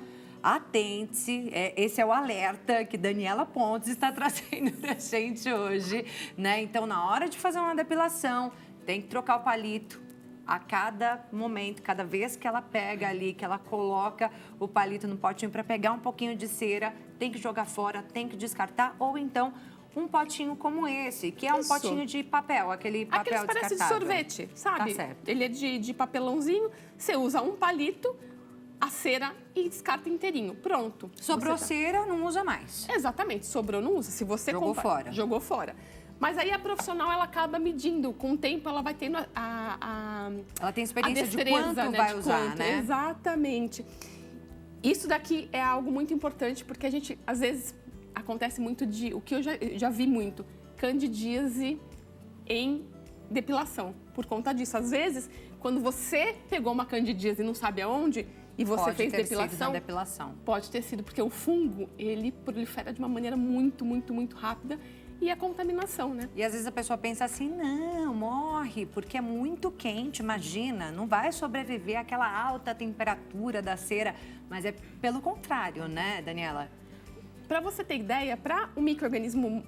atente-se. Esse é o alerta que Daniela Pontes está trazendo para a gente hoje, né? Então, na hora de fazer uma depilação, tem que trocar o palito a cada momento, cada vez que ela pega ali, que ela coloca o palito no potinho para pegar um pouquinho de cera, tem que jogar fora, tem que descartar, ou então um potinho como esse, que é um potinho de papel, aquele papel Aqueles parece de descartável. sorvete, sabe? Tá certo. Ele é de papelãozinho, você usa um palito, a cera e descarta inteirinho. Pronto. Sobrou cera, não usa mais. Exatamente, sobrou, não usa. Se você Jogou fora. Jogou fora. Mas aí a profissional, ela acaba medindo. Com o tempo, ela vai tendo Ela tem experiência de destreza, quanto né, vai de usar, quanto. né? Exatamente. Isso daqui é algo muito importante, porque a gente, às vezes, acontece muito o que eu já vi muito, candidíase em depilação. Por conta disso, às vezes, quando você pegou uma candidíase e não sabe aonde, e você Pode fez ter sido na depilação, depilação. pode ter sido, porque o fungo, ele prolifera de uma maneira muito, muito, muito rápida, e a contaminação, né? E às vezes a pessoa pensa assim, não, morre, porque é muito quente, imagina, não vai sobreviver àquela alta temperatura da cera. Mas é pelo contrário, né, Daniela? Para você ter ideia, para o micro-organismo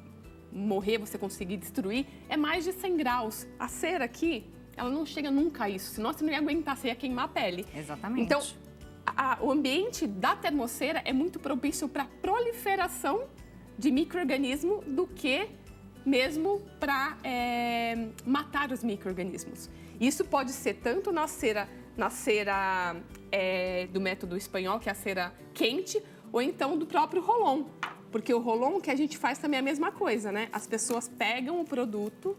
morrer, você conseguir destruir, é mais de 100 graus. A cera aqui, ela não chega nunca a isso, senão você não ia aguentar, você ia queimar a pele. Exatamente. Então, o ambiente da termocera é muito propício para proliferação de micro-organismo do que mesmo para matar os micro-organismos. Isso pode ser tanto na cera do método espanhol, que é a cera quente, ou então do próprio Rolon. Porque o Rolon que a gente faz também é a mesma coisa, né? As pessoas pegam o produto,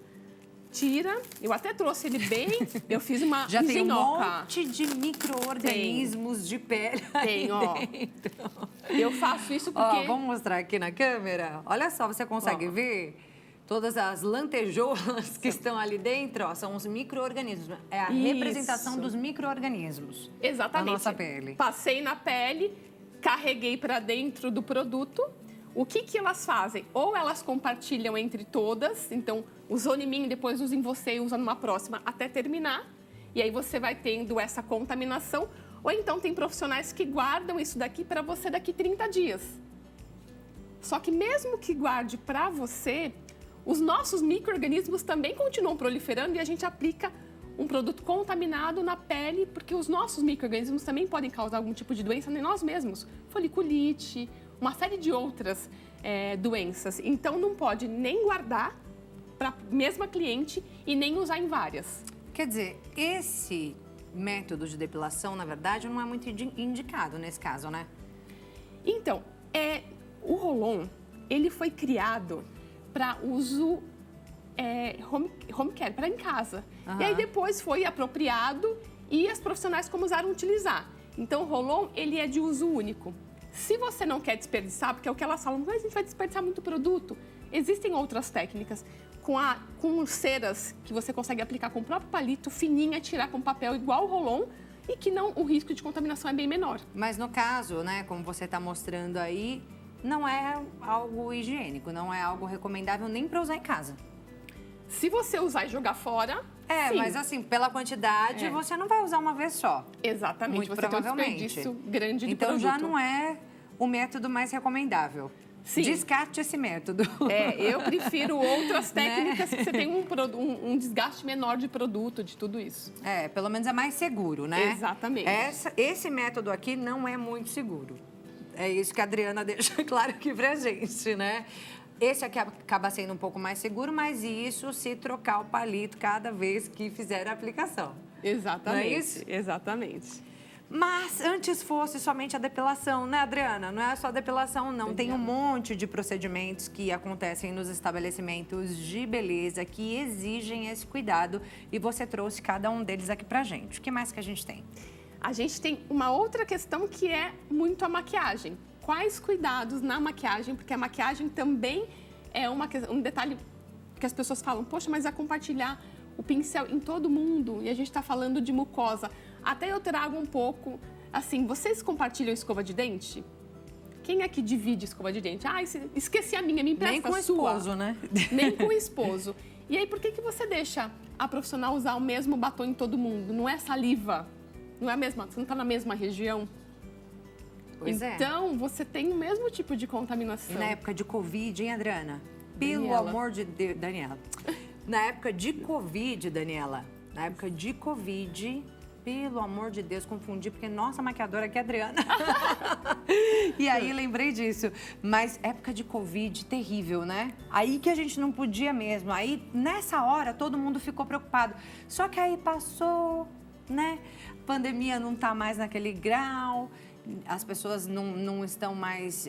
tira, eu até trouxe ele bem, eu fiz uma Já tem um engenhoca. monte de micro-organismos de pele Tem, ó. Eu faço isso porque... Ó, vamos mostrar aqui na câmera. Olha só, você consegue ver? Todas as lantejoulas que estão ali dentro, ó, são os micro-organismos. É a representação dos micro-organismos Exatamente. da nossa pele. Passei na pele, carreguei para dentro do produto. O que elas fazem? Ou elas compartilham entre todas, então usou em mim, depois usa em você e usa numa próxima até terminar. E aí você vai tendo essa contaminação. Ou então tem profissionais que guardam isso daqui para você daqui 30 dias. Só que mesmo que guarde para você, os nossos micro-organismos também continuam proliferando e a gente aplica um produto contaminado na pele, porque os nossos micro-organismos também podem causar algum tipo de doença em nós mesmos. Foliculite, uma série de outras doenças. Então, não pode nem guardar para a mesma cliente e nem usar em várias. Quer dizer, esse método de depilação, na verdade, não é muito indicado nesse caso, né? Então, o Rolon, ele foi criado para uso home care, para em casa. Uhum. E aí depois foi apropriado e as profissionais começaram a utilizar. Então, o Rolon, ele é de uso único. Se você não quer desperdiçar, porque é o que elas falam, mas a gente vai desperdiçar muito produto. Existem outras técnicas com ceras que você consegue aplicar com o próprio palito, fininha, tirar com papel igual o Rolon e que o risco de contaminação é bem menor. Mas no caso, né, como você está mostrando aí, não é algo higiênico, não é algo recomendável nem para usar em casa. Se você usar e jogar fora, sim. Mas assim, pela quantidade, você não vai usar uma vez só. Exatamente, Muito você provavelmente. tem um desperdício grande de então, produto. já não é o método mais recomendável. Sim. Descarte esse método. Eu prefiro outras técnicas que você tem um desgaste menor de produto, de tudo isso. Pelo menos é mais seguro, né? Exatamente. Esse método aqui não é muito seguro. É isso que a Adriana deixa claro aqui pra gente, né? Esse aqui acaba sendo um pouco mais seguro, mas isso se trocar o palito cada vez que fizer a aplicação. Exatamente, não é isso? Exatamente. Mas antes fosse somente a depilação, né, Adriana? Não é só a depilação, não. Tem um monte de procedimentos que acontecem nos estabelecimentos de beleza que exigem esse cuidado e você trouxe cada um deles aqui pra gente. O que mais que a gente tem? A gente tem uma outra questão que é muito a maquiagem. Quais cuidados na maquiagem? Porque a maquiagem também é um detalhe que as pessoas falam, poxa, mas é compartilhar o pincel em todo mundo e a gente está falando de mucosa. Até eu trago um pouco, assim, vocês compartilham escova de dente? Quem é que divide escova de dente? Ah, esqueci a minha, me empresta a sua. Nem com o esposo, né? Nem com o esposo. E aí, por que você deixa a profissional usar o mesmo batom em todo mundo? Não é saliva? Não é a mesma? Você não está na mesma região? Pois então, você tem o mesmo tipo de contaminação. E na época de Covid, hein, Adriana? Pelo Daniela. amor de Deus, Daniela. Na época de Covid, Daniela, na época de Covid, pelo amor de Deus, confundi, porque nossa maquiadora aqui é a Adriana. E aí lembrei disso. Mas época de Covid, terrível, né? Aí que a gente não podia mesmo. Aí, nessa hora, todo mundo ficou preocupado. Só que aí passou, né? A pandemia não tá mais naquele grau, as pessoas não estão mais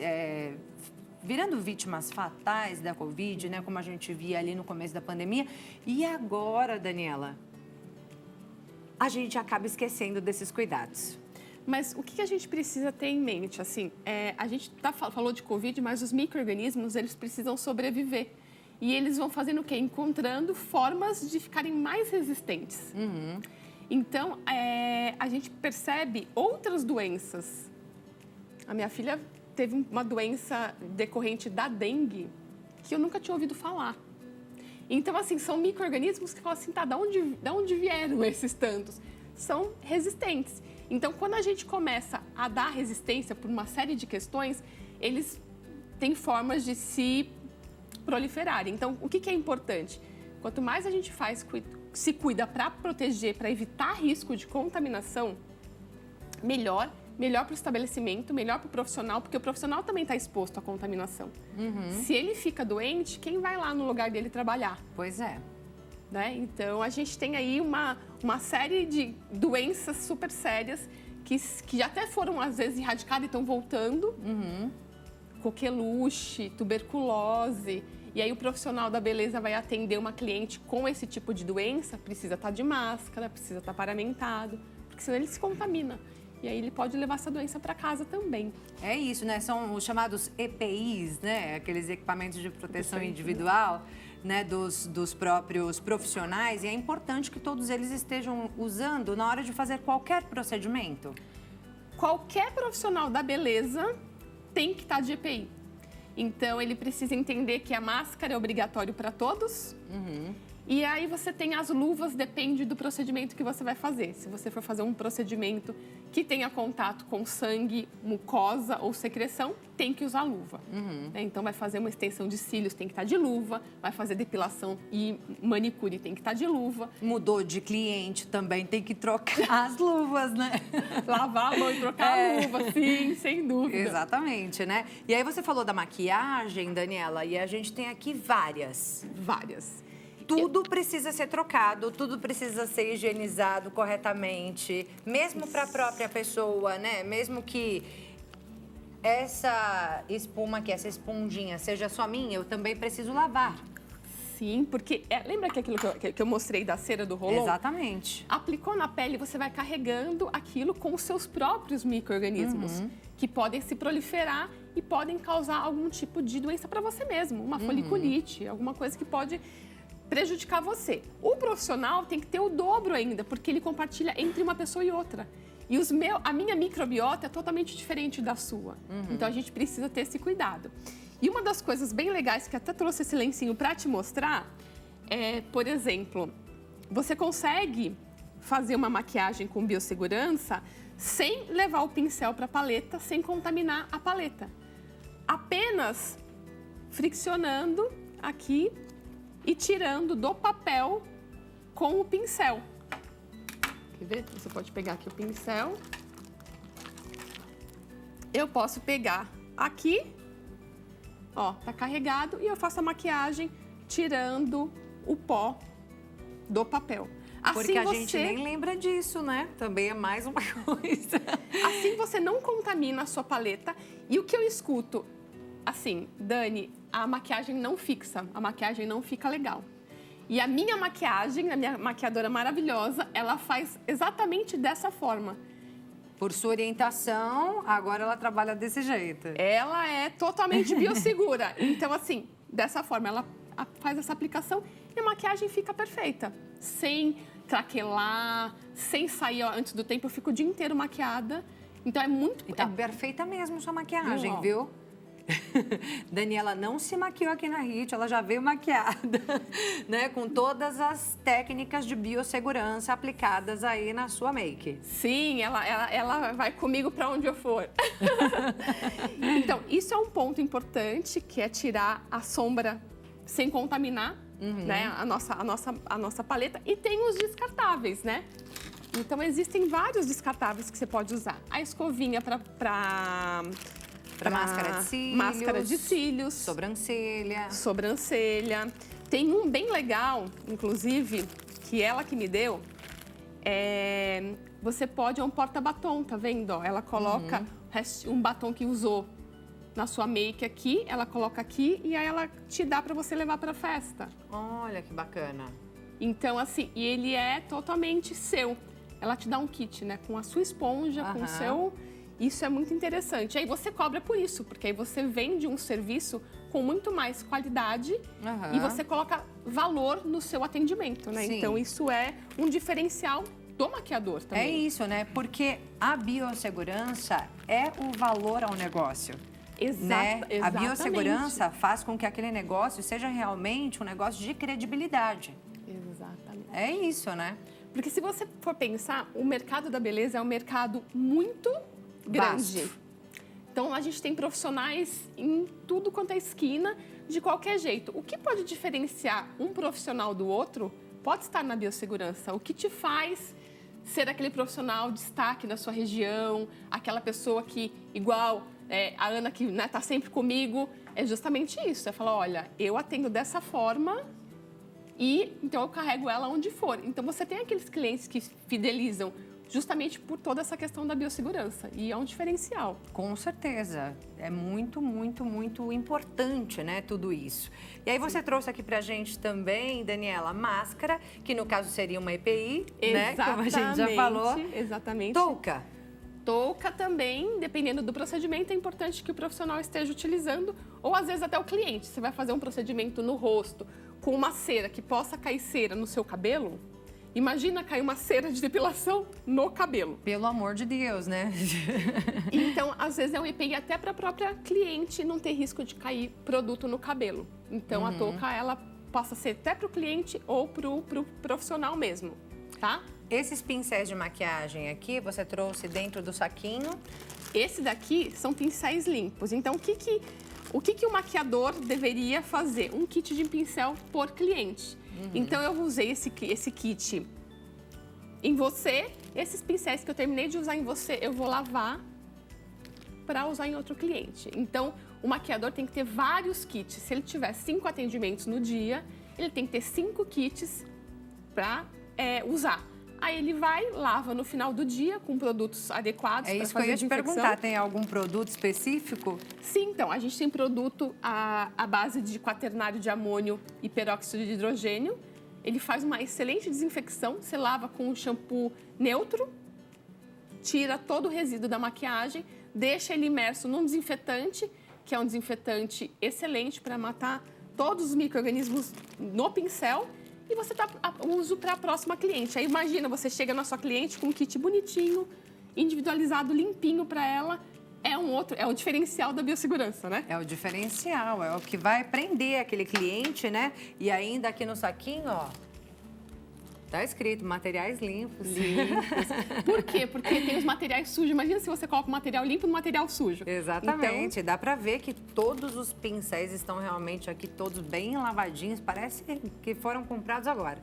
virando vítimas fatais da Covid, né? Como a gente via ali no começo da pandemia. E agora, Daniela, a gente acaba esquecendo desses cuidados. Mas o que a gente precisa ter em mente? Assim, a gente falou de Covid, mas os micro-organismos, eles precisam sobreviver. E eles vão fazendo o quê? Encontrando formas de ficarem mais resistentes. Uhum. Então, a gente percebe outras doenças. A minha filha teve uma doença decorrente da dengue que eu nunca tinha ouvido falar. Então, assim, são micro-organismos que falam assim, tá, da onde vieram esses tantos? São resistentes. Então, quando a gente começa a dar resistência por uma série de questões, eles têm formas de se proliferarem. Então, o que é importante? Quanto mais a gente se cuida para proteger, para evitar risco de contaminação, melhor para o estabelecimento, melhor para o profissional, porque o profissional também está exposto à contaminação. Uhum. Se ele fica doente, quem vai lá no lugar dele trabalhar? Pois é. Né? Então, a gente tem aí uma série de doenças super sérias que até foram, às vezes, erradicadas e estão voltando. Uhum. Coqueluche, tuberculose. E aí o profissional da beleza vai atender uma cliente com esse tipo de doença, precisa estar de máscara, precisa estar paramentado, porque senão ele se contamina. E aí ele pode levar essa doença para casa também. É isso, né? São os chamados EPIs, né? Aqueles equipamentos de proteção individual, né? Dos próprios profissionais. E é importante que todos eles estejam usando na hora de fazer qualquer procedimento. Qualquer profissional da beleza tem que estar de EPI. Então, ele precisa entender que a máscara é obrigatório para todos. Uhum. E aí você tem as luvas, depende do procedimento que você vai fazer. Se você for fazer um procedimento que tenha contato com sangue, mucosa ou secreção, tem que usar luva. Uhum. Então, vai fazer uma extensão de cílios, tem que estar de luva. Vai fazer depilação e manicure, tem que estar de luva. Mudou de cliente, também tem que trocar as luvas, né? Lavar a mão e trocar a luva, sim, sem dúvida. Exatamente, né? E aí você falou da maquiagem, Daniela, e a gente tem aqui várias. Várias. Tudo precisa ser trocado, tudo precisa ser higienizado corretamente, mesmo para a própria pessoa, né? Mesmo que essa espuma aqui, essa esponjinha seja só minha, eu também preciso lavar. Sim, porque lembra que aquilo que eu mostrei da cera do rolão? Exatamente. Aplicou na pele, você vai carregando aquilo com os seus próprios micro-organismos, que podem se proliferar e podem causar algum tipo de doença para você mesmo, uma foliculite, alguma coisa que pode prejudicar você. O profissional tem que ter o dobro ainda, porque ele compartilha entre uma pessoa e outra. E a minha microbiota é totalmente diferente da sua. Então, a gente precisa ter esse cuidado. E uma das coisas bem legais, que até trouxe esse lencinho para te mostrar, é, por exemplo, você consegue fazer uma maquiagem com biossegurança sem levar o pincel para a paleta, sem contaminar a paleta. Apenas friccionando aqui e tirando do papel com o pincel. Quer ver? Você pode pegar aqui o pincel. eu posso pegar aqui, ó, tá carregado, e eu faço a maquiagem tirando o pó do papel. Porque a gente nem lembra disso, né? Também é mais uma coisa. Assim você não contamina a sua paleta. E o que eu escuto, assim, Dani, a maquiagem não fixa, a maquiagem não fica legal. E a minha maquiagem, a minha maquiadora maravilhosa, ela faz exatamente dessa forma. Por sua orientação, agora ela trabalha desse jeito. Ela é totalmente biossegura. Então, assim, dessa forma, ela faz essa aplicação e a maquiagem fica perfeita. Sem craquelar, sem sair antes do tempo. Eu fico o dia inteiro maquiada. Então, é muito... Então, perfeita mesmo sua maquiagem, viu? Daniela não se maquiou aqui na Hit, ela já veio maquiada, né? Com todas as técnicas de biossegurança aplicadas aí na sua make. Sim, ela vai comigo para onde eu for. Então, isso é um ponto importante, que é tirar a sombra sem contaminar, né? A nossa paleta. E tem os descartáveis, né? Então, existem vários descartáveis que você pode usar. A escovinha para máscara de cílios, sobrancelha. Tem um bem legal, inclusive, que ela que me deu. Você pode, é um porta-batom, tá vendo? Ela coloca um batom que usou na sua make aqui, ela coloca aqui e aí ela te dá para você levar para festa. Olha que bacana. Então, assim, e ele é totalmente seu. Ela te dá um kit, né? Com a sua esponja, com o seu... Isso é muito interessante. Aí você cobra por isso, porque aí você vende um serviço com muito mais qualidade e você coloca valor no seu atendimento, né? Sim. Então, isso é um diferencial do maquiador também. É isso, né? Porque a biossegurança é o valor ao negócio. Né? A biossegurança faz com que aquele negócio seja realmente um negócio de credibilidade. Exatamente. É isso, né? Porque se você for pensar, o mercado da beleza é um mercado muito grande. Vasto. Então, a gente tem profissionais em tudo quanto é esquina, de qualquer jeito. O que pode diferenciar um profissional do outro pode estar na biossegurança. O que te faz ser aquele profissional destaque na sua região, aquela pessoa que, igual a Ana, que tá sempre comigo, é justamente isso. É falar, olha, eu atendo dessa forma e então eu carrego ela onde for. Então, você tem aqueles clientes que fidelizam justamente por toda essa questão da biossegurança. E é um diferencial. Com certeza. É muito, muito, muito importante, né, tudo isso. E aí você trouxe aqui pra gente também, Daniela, máscara, que no caso seria uma EPI, né? Como a gente já falou. Exatamente. Touca. Touca também, dependendo do procedimento, é importante que o profissional esteja utilizando, ou às vezes até o cliente. Você vai fazer um procedimento no rosto com uma cera, que possa cair cera no seu cabelo. Imagina cair uma cera de depilação no cabelo. Pelo amor de Deus, né? Então, às vezes é um EPI até para a própria cliente não ter risco de cair produto no cabelo. Então, a touca, ela possa ser até para o cliente ou para o profissional mesmo, tá? Esses pincéis de maquiagem aqui, você trouxe dentro do saquinho. Esse daqui são pincéis limpos. Então, o que o maquiador deveria fazer? Um kit de pincel por cliente. Então, eu usei esse kit em você. Esses pincéis que eu terminei de usar em você, eu vou lavar para usar em outro cliente. Então, o maquiador tem que ter vários kits. Se ele tiver 5 atendimentos no dia, ele tem que ter 5 kits para usar. Aí ele vai, lava no final do dia com produtos adequados. É isso que eu ia te perguntar, tem algum produto específico? Sim, então, a gente tem produto à base de quaternário de amônio e peróxido de hidrogênio. Ele faz uma excelente desinfecção, você lava com um shampoo neutro, tira todo o resíduo da maquiagem, deixa ele imerso num desinfetante, que é um desinfetante excelente para matar todos os micro-organismos no pincel. E você usa para a próxima cliente. Aí imagina, você chega na sua cliente com um kit bonitinho, individualizado, limpinho para ela. É o diferencial da biossegurança, né? É o diferencial, é o que vai prender aquele cliente, né? E ainda aqui no saquinho, ó, tá escrito materiais limpos. Por quê? Porque tem os materiais sujos. Imagina se você coloca o material limpo no material sujo. Exatamente. Então, dá pra ver que todos os pincéis estão realmente aqui todos bem lavadinhos. Parece que foram comprados agora.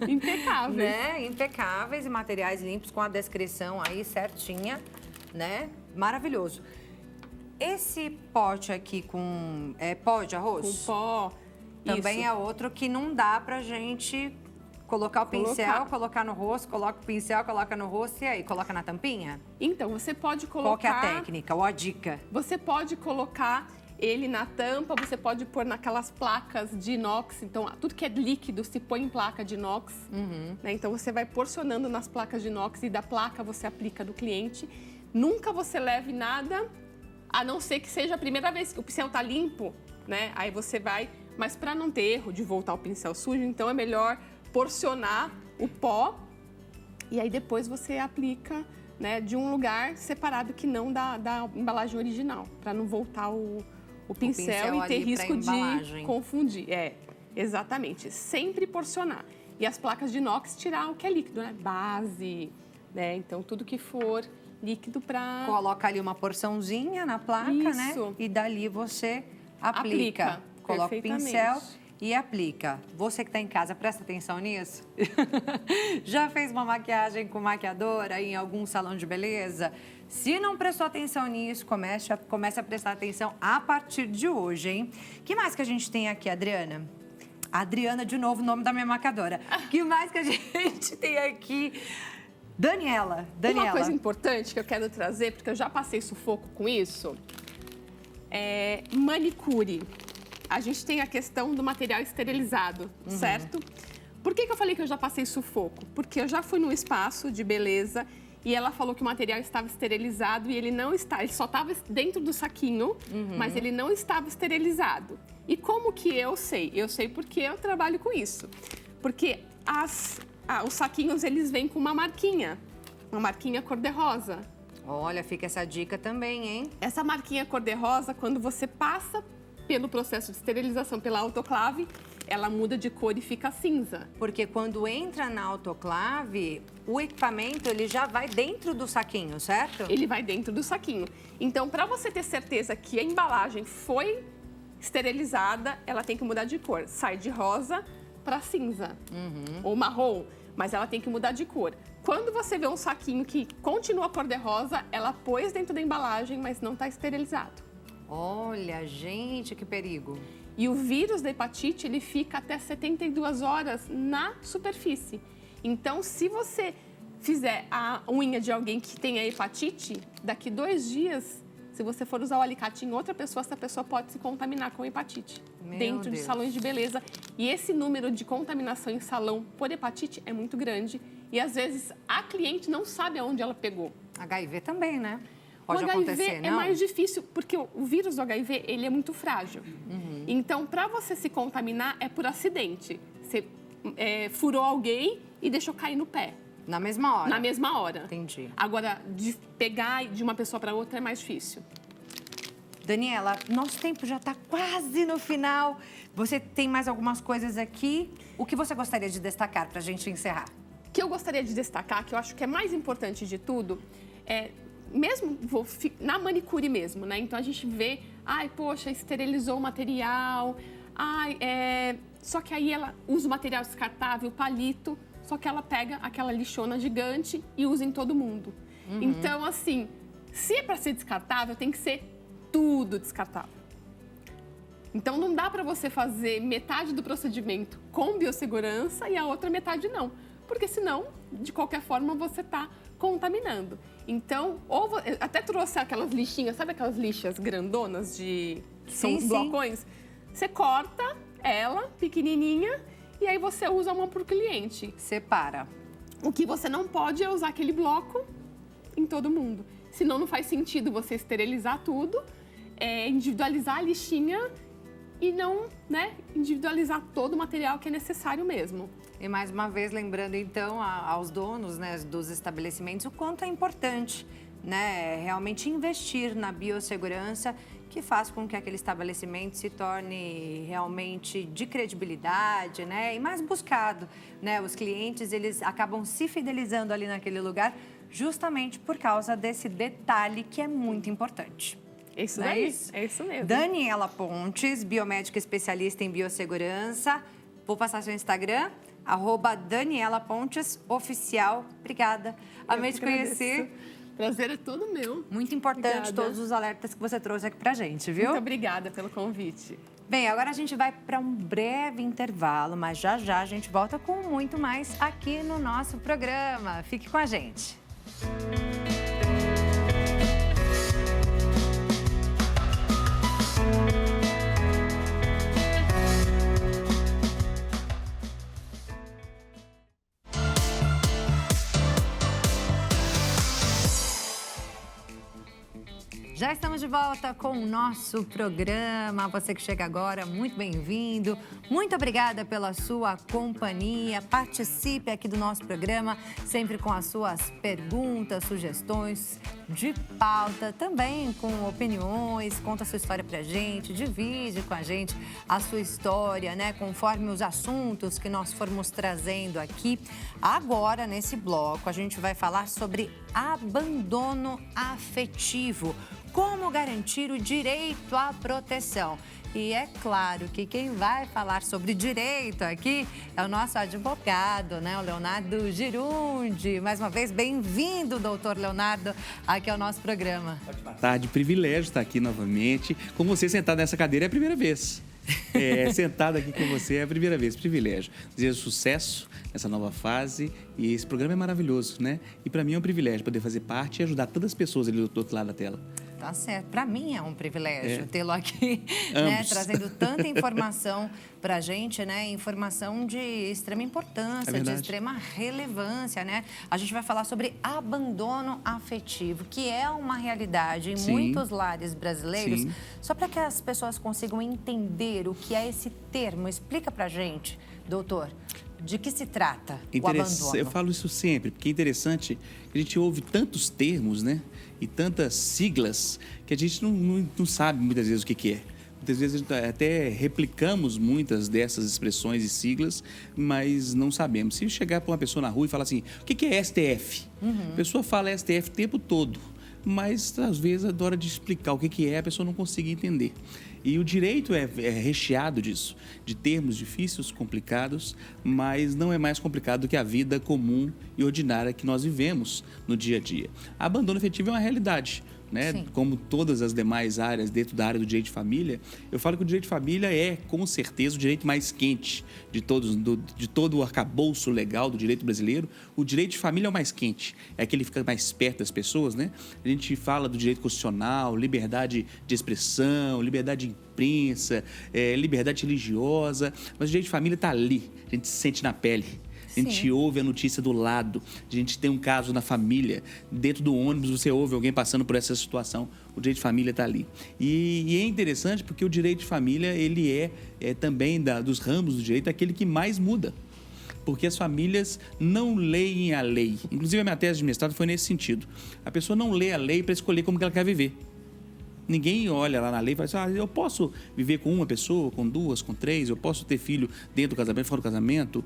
Impecáveis. Né? Impecáveis e materiais limpos com a descrição aí certinha, né? maravilhoso. Esse pote aqui com pó de arroz? Com pó. Também é outro que não dá pra gente colocar o pincel, colocar no rosto, coloca o pincel, coloca no rosto e aí, coloca na tampinha? Então, você pode colocar... Qual que é a técnica ou a dica? Você pode colocar ele na tampa, você pode pôr naquelas placas de inox. Então, tudo que é líquido se põe em placa de inox. Né? Então, você vai porcionando nas placas de inox e da placa você aplica do cliente. Nunca você leve nada, a não ser que seja a primeira vez que o pincel tá limpo, né? Aí você vai... Mas para não ter erro de voltar o pincel sujo, então é melhor porcionar o pó e aí depois você aplica, né, de um lugar separado que não da embalagem original, para não voltar o pincel e ter risco de confundir. Exatamente. Sempre porcionar. E as placas de inox tirar o que é líquido, né? Base, né? Então tudo que for líquido para... Coloca ali uma porçãozinha na placa, né? E dali você aplica. Coloca o pincel e aplica. Você que está em casa, presta atenção nisso. Já fez uma maquiagem com maquiadora em algum salão de beleza? Se não prestou atenção nisso, comece a prestar atenção a partir de hoje, hein? Que mais que a gente tem aqui, Adriana? Adriana, de novo, o nome da minha maquiadora. Que mais que a gente tem aqui? Daniela. Uma coisa importante que eu quero trazer, porque eu já passei sufoco com isso, é manicure. A gente tem a questão do material esterilizado, certo? Por que eu falei que eu já passei sufoco? Porque eu já fui num espaço de beleza e ela falou que o material estava esterilizado e ele não está. Ele só estava dentro do saquinho, mas ele não estava esterilizado. E como que eu sei? Eu sei porque eu trabalho com isso. Porque os saquinhos, eles vêm com uma marquinha cor-de-rosa. Olha, fica essa dica também, hein? Essa marquinha cor-de-rosa, quando você passa pelo processo de esterilização pela autoclave, ela muda de cor e fica cinza. Porque quando entra na autoclave, o equipamento ele já vai dentro do saquinho, certo? Ele vai dentro do saquinho. Então, para você ter certeza que a embalagem foi esterilizada, ela tem que mudar de cor. Sai de rosa para cinza ou marrom, mas ela tem que mudar de cor. Quando você vê um saquinho que continua cor-de-rosa, ela pôs dentro da embalagem, mas não está esterilizado. Olha, gente, que perigo. E o vírus da hepatite, ele fica até 72 horas na superfície. Então, se você fizer a unha de alguém que tem a hepatite, daqui 2 dias, se você for usar o alicate em outra pessoa, essa pessoa pode se contaminar com hepatite dentro de salões de beleza. E esse número de contaminação em salão por hepatite é muito grande. E, às vezes, a cliente não sabe aonde ela pegou. HIV também, né? Pode o HIV acontecer, não? é mais difícil, porque o vírus do HIV, ele é muito frágil. Então, para você se contaminar, é por acidente. Você furou alguém e deixou cair no pé. Na mesma hora? Na mesma hora. Entendi. Agora, de pegar de uma pessoa para outra é mais difícil. Daniela, nosso tempo já está quase no final. Você tem mais algumas coisas aqui. O que você gostaria de destacar para a gente encerrar? O que eu gostaria de destacar, que eu acho que é mais importante de tudo, é... Mesmo na manicure mesmo, né? Então a gente vê, poxa, esterilizou o material, só que aí ela usa o material descartável, o palito, só que ela pega aquela lixona gigante e usa em todo mundo. Então, assim, se é para ser descartável, tem que ser tudo descartável. Então não dá para você fazer metade do procedimento com biossegurança e a outra metade não, porque senão, de qualquer forma, você está contaminando. Então, eu até trouxe aquelas lixinhas, sabe aquelas lixas grandonas são os blocões? Você corta ela, pequenininha, e aí você usa uma por cliente. Separa. O que você não pode é usar aquele bloco em todo mundo. Senão não faz sentido você esterilizar tudo, individualizar a lixinha e não, né, individualizar todo o material que é necessário mesmo. E mais uma vez, lembrando então aos donos, né, dos estabelecimentos o quanto é importante, né, realmente investir na biossegurança, que faz com que aquele estabelecimento se torne realmente de credibilidade, né, e mais buscado, né? Os clientes, eles acabam se fidelizando ali naquele lugar justamente por causa desse detalhe que é muito importante. Isso daí? É isso mesmo. Daniela Pontes, biomédica especialista em biossegurança. Vou passar seu Instagram, @DanielaPontesOficial. Obrigada. Amei te conhecer. Prazer é todo meu. Muito importante Obrigada. todos os alertas que você trouxe aqui pra gente, viu? Muito obrigada pelo convite. Bem, agora a gente vai para um breve intervalo, mas já já a gente volta com muito mais aqui no nosso programa. Fique com a gente. Já estamos de volta com o nosso programa. Você que chega agora, muito bem-vindo. Muito obrigada pela sua companhia. Participe aqui do nosso programa, sempre com as suas perguntas, sugestões de pauta, também com opiniões. Conta a sua história pra gente, divide com a gente a sua história, né? Conforme os assuntos que nós formos trazendo aqui. Agora, nesse bloco, a gente vai falar sobre abandono afetivo. Como garantir o direito à proteção? E é claro que quem vai falar sobre direito aqui é o nosso advogado, né? O Leonardo Girundi. Mais uma vez, bem-vindo, doutor Leonardo, aqui ao nosso programa. Boa tarde, privilégio estar aqui novamente. Com você sentado nessa cadeira é a primeira vez. Sentado aqui com você é a primeira vez, privilégio. Desejo sucesso nessa nova fase e esse programa é maravilhoso, né? E para mim é um privilégio poder fazer parte e ajudar tantas pessoas ali do outro lado da tela. Tá certo. Para mim é um privilégio tê-lo aqui, né, trazendo tanta informação para a gente, né? Informação de extrema importância, de extrema relevância, né? A gente vai falar sobre abandono afetivo, que é uma realidade em muitos lares brasileiros. Sim. Só para que as pessoas consigam entender o que é esse termo, explica para a gente, doutor. De que se trata o abandono? Eu falo isso sempre, porque é interessante que a gente ouve tantos termos, né? E tantas siglas que a gente não sabe muitas vezes o que é. Muitas vezes até replicamos muitas dessas expressões e siglas, mas não sabemos. Se chegar para uma pessoa na rua e falar assim, o que é STF? A pessoa fala STF o tempo todo, mas às vezes na hora de explicar o que é, a pessoa não consegue entender. E o direito é recheado disso, de termos difíceis, complicados, mas não é mais complicado do que a vida comum e ordinária que nós vivemos no dia a dia. Abandono afetivo é uma realidade, né? Como todas as demais áreas dentro da área do direito de família, eu falo que o direito de família é, com certeza, o direito mais quente de todo o arcabouço legal do direito brasileiro. O direito de família é o mais quente, é aquele que fica mais perto das pessoas, né? A gente fala do direito constitucional, liberdade de expressão, liberdade de imprensa, liberdade religiosa, mas o direito de família está ali, a gente se sente na pele. A gente ouve a notícia do lado, a gente tem um caso na família, dentro do ônibus você ouve alguém passando por essa situação, o direito de família está ali. E é interessante porque o direito de família, ele é também dos ramos do direito, aquele que mais muda. Porque as famílias não leem a lei. Inclusive a minha tese de mestrado foi nesse sentido. A pessoa não lê a lei para escolher como que ela quer viver. Ninguém olha lá na lei e fala assim, eu posso viver com uma pessoa, com duas, com três, eu posso ter filho dentro do casamento, fora do casamento.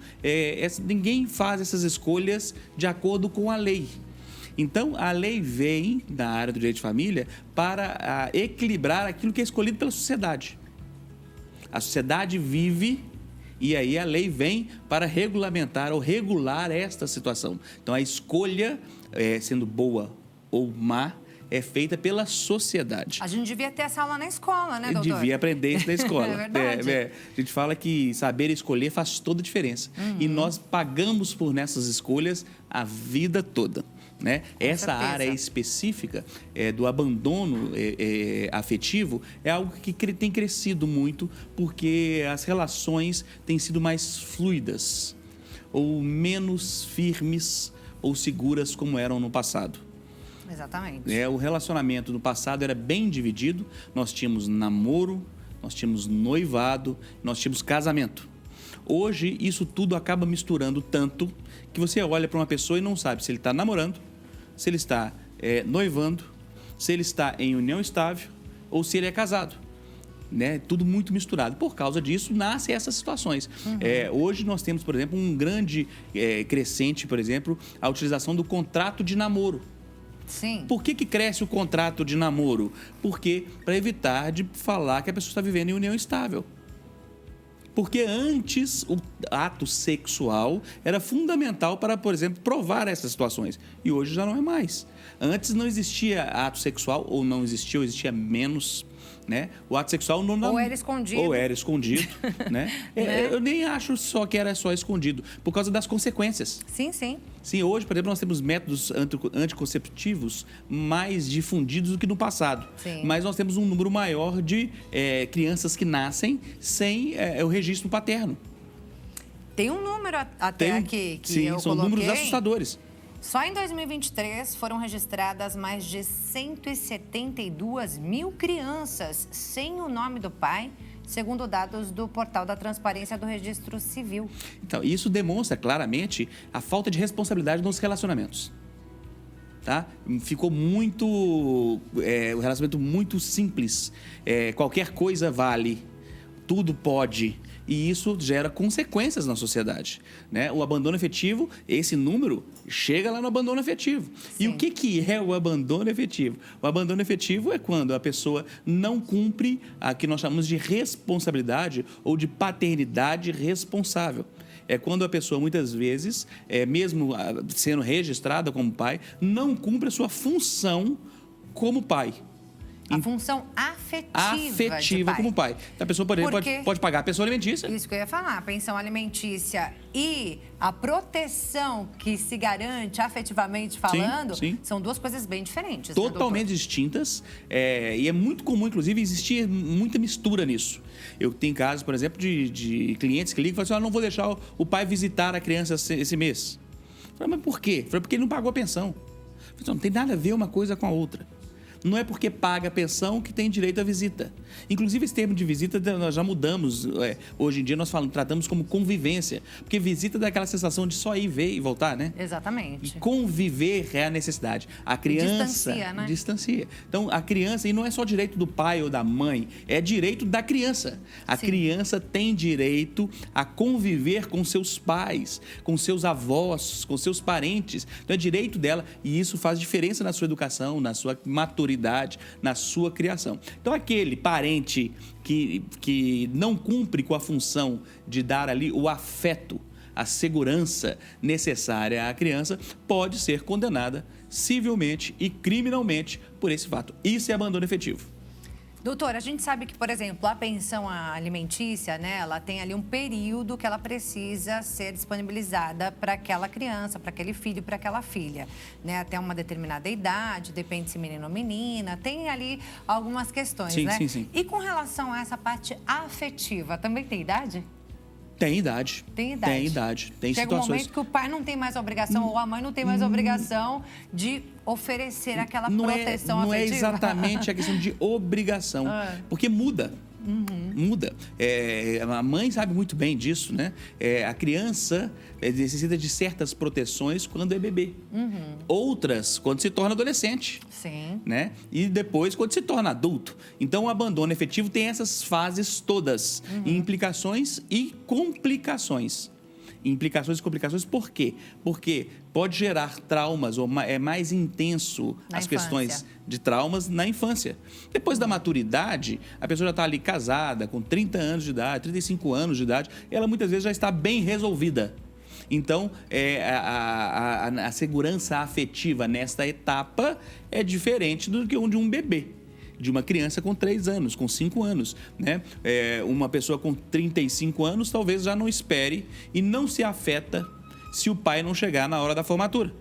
Ninguém faz essas escolhas de acordo com a lei. Então, a lei vem da área do direito de família para equilibrar aquilo que é escolhido pela sociedade. A sociedade vive e aí a lei vem para regulamentar ou regular esta situação. Então, a escolha, sendo boa ou má, é feita pela sociedade. A gente devia ter essa aula na escola, né, doutor? Devia aprender isso na escola. É verdade. A gente fala que saber escolher faz toda a diferença. E nós pagamos por nessas escolhas a vida toda. Né? Essa área específica do abandono afetivo é algo que tem crescido muito porque as relações têm sido mais fluidas ou menos firmes ou seguras como eram no passado. Exatamente. O relacionamento no passado era bem dividido. Nós tínhamos namoro, nós tínhamos noivado, nós tínhamos casamento. Hoje, isso tudo acaba misturando tanto que você olha para uma pessoa e não sabe se ele está namorando, se ele está noivando, se ele está em união estável ou se ele é casado. Né? Tudo muito misturado. Por causa disso, nascem essas situações. Hoje nós temos, por exemplo, um grande crescente, por exemplo, a utilização do contrato de namoro. Sim. Por que cresce o contrato de namoro? Porque para evitar de falar que a pessoa está vivendo em união estável. Porque antes o ato sexual era fundamental para, por exemplo, provar essas situações. E hoje já não é mais. Antes não existia ato sexual, ou não existia, ou existia menos, né? O ato sexual não... Ou era escondido. Ou era escondido, né? Eu nem acho só que era só escondido, por causa das consequências. Sim, sim. Sim, hoje, por exemplo, nós temos métodos anticonceptivos mais difundidos do que no passado. Sim. Mas nós temos um número maior de crianças que nascem sem o registro paterno. Tem um número até aqui que sim, eu são coloquei. números assustadores. Só em 2023 foram registradas mais de 172 mil crianças sem o nome do pai, segundo dados do Portal da Transparência do Registro Civil. Então, isso demonstra claramente a falta de responsabilidade nos relacionamentos. Tá? Ficou muito... o relacionamento muito simples. Qualquer coisa vale. Tudo pode. E isso gera consequências na sociedade, né? O abandono afetivo, esse número chega lá no abandono afetivo. Sim. E o que é o abandono afetivo? O abandono afetivo é quando a pessoa não cumpre a que nós chamamos de responsabilidade ou de paternidade responsável. É quando a pessoa, muitas vezes, mesmo sendo registrada como pai, não cumpre a sua função como pai. A função afetiva como pai. A pessoa, por exemplo, pode pagar a pensão alimentícia. Isso que eu ia falar. A pensão alimentícia e a proteção que se garante afetivamente falando, sim. são duas coisas bem diferentes. Totalmente distintas. E é muito comum, inclusive, existir muita mistura nisso. Eu tenho casos, por exemplo, de clientes que ligam e falam assim, não vou deixar o pai visitar a criança esse mês. Eu falei, mas por quê? Eu falei, porque ele não pagou a pensão. Eu falei, não tem nada a ver uma coisa com a outra. Não é porque paga a pensão que tem direito à visita. Inclusive, esse termo de visita nós já mudamos. Hoje em dia nós tratamos como convivência. Porque visita dá aquela sensação de só ir ver e voltar, né? Exatamente. E conviver é a necessidade. A criança... Distancia, né? Distancia. Então, a criança... E não é só direito do pai ou da mãe. É direito da criança. A criança tem direito a conviver com seus pais, com seus avós, com seus parentes. Então, é direito dela. E isso faz diferença na sua educação, na sua maturidade, na sua criação. Então, aquele parente que não cumpre com a função de dar ali o afeto, a segurança necessária à criança, pode ser condenada civilmente e criminalmente por esse fato. Isso é abandono efetivo. Doutor, a gente sabe que, por exemplo, a pensão alimentícia, né, ela tem ali um período que ela precisa ser disponibilizada para aquela criança, para aquele filho, para aquela filha, né, até uma determinada idade, depende se menino ou menina, tem ali algumas questões, né? Sim. E com relação a essa parte afetiva, também tem idade? Tem idade. Tem idade. Tem idade. Tem Chega situações... um momento que o pai não tem mais obrigação ou a mãe não tem mais obrigação de oferecer aquela proteção afetiva. Não é exatamente a questão de obrigação, porque muda. Muda. A mãe sabe muito bem disso, né? A criança necessita de certas proteções quando é bebê. Outras quando se torna adolescente. Sim. Né? E depois quando se torna adulto. Então, o abandono efetivo tem essas fases todas. Implicações e complicações. Implicações e complicações, por quê? Porque pode gerar traumas, ou é mais intenso as questões de traumas na infância. Depois da maturidade, a pessoa já está ali casada, com 30 anos de idade, 35 anos de idade, ela muitas vezes já está bem resolvida. Então, a segurança afetiva nesta etapa é diferente do que de um bebê. De uma criança com 3 anos, com 5 anos, né? Uma pessoa com 35 anos talvez já não espere e não se afeta se o pai não chegar na hora da formatura.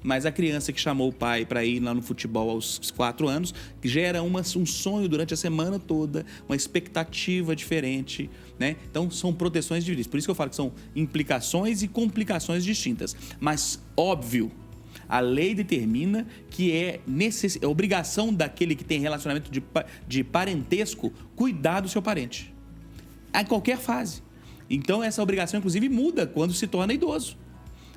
Mas a criança que chamou o pai para ir lá no futebol aos 4 anos gera um sonho durante a semana toda, uma expectativa diferente, né? Então, são proteções diferentes. Por isso que eu falo que são implicações e complicações distintas. Mas, óbvio, a lei determina que é obrigação daquele que tem relacionamento de parentesco cuidar do seu parente. Em qualquer fase. Então, essa obrigação, inclusive, muda quando se torna idoso.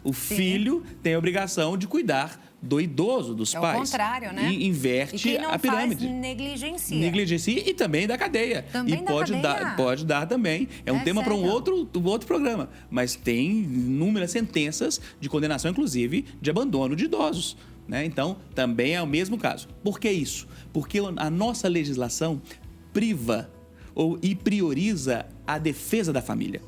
O filho tem a obrigação de cuidar do idoso, dos pais. É o contrário, né? E inverte a pirâmide. Faz, negligencia. Negligencia e também da cadeia. Também pode dar também. É um tema para um outro programa. Mas tem inúmeras sentenças de condenação, inclusive, de abandono de idosos. Né? Então, também é o mesmo caso. Por que isso? Porque a nossa legislação priva e prioriza a defesa da família.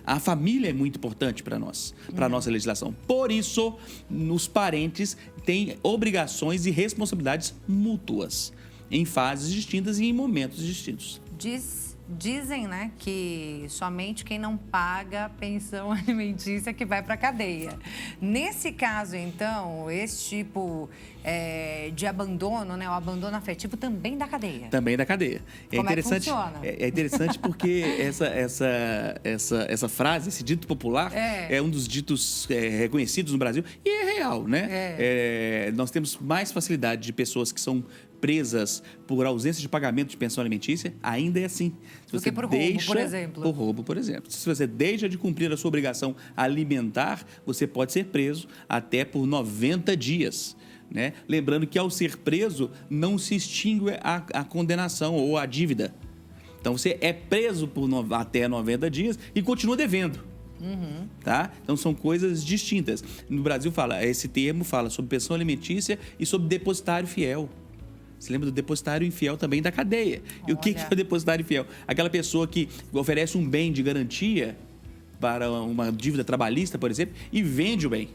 A família é muito importante para nós, para a nossa legislação. Por isso, os parentes têm obrigações e responsabilidades mútuas, em fases distintas e em momentos distintos. Dizem, né, que somente quem não paga pensão alimentícia que vai para a cadeia. Nesse caso, então, esse tipo de abandono, né, o abandono afetivo também da cadeia. Também da cadeia. Como é que funciona? É interessante porque essa frase, esse dito popular, é um dos ditos reconhecidos no Brasil e é real, né? Nós temos mais facilidade de pessoas que são presas por ausência de pagamento de pensão alimentícia, ainda é assim. Do que por roubo, por exemplo. Por roubo, por exemplo. Se você deixa de cumprir a sua obrigação alimentar, você pode ser preso até por 90 dias. Né? Lembrando que, ao ser preso, não se extingue a condenação ou a dívida. Então, você é preso por até 90 dias e continua devendo. Tá? Então, são coisas distintas. No Brasil, esse termo fala sobre pensão alimentícia e sobre depositário fiel. Você lembra do depositário infiel também da cadeia. E o que é o depositário infiel? Aquela pessoa que oferece um bem de garantia para uma dívida trabalhista, por exemplo, e vende o bem.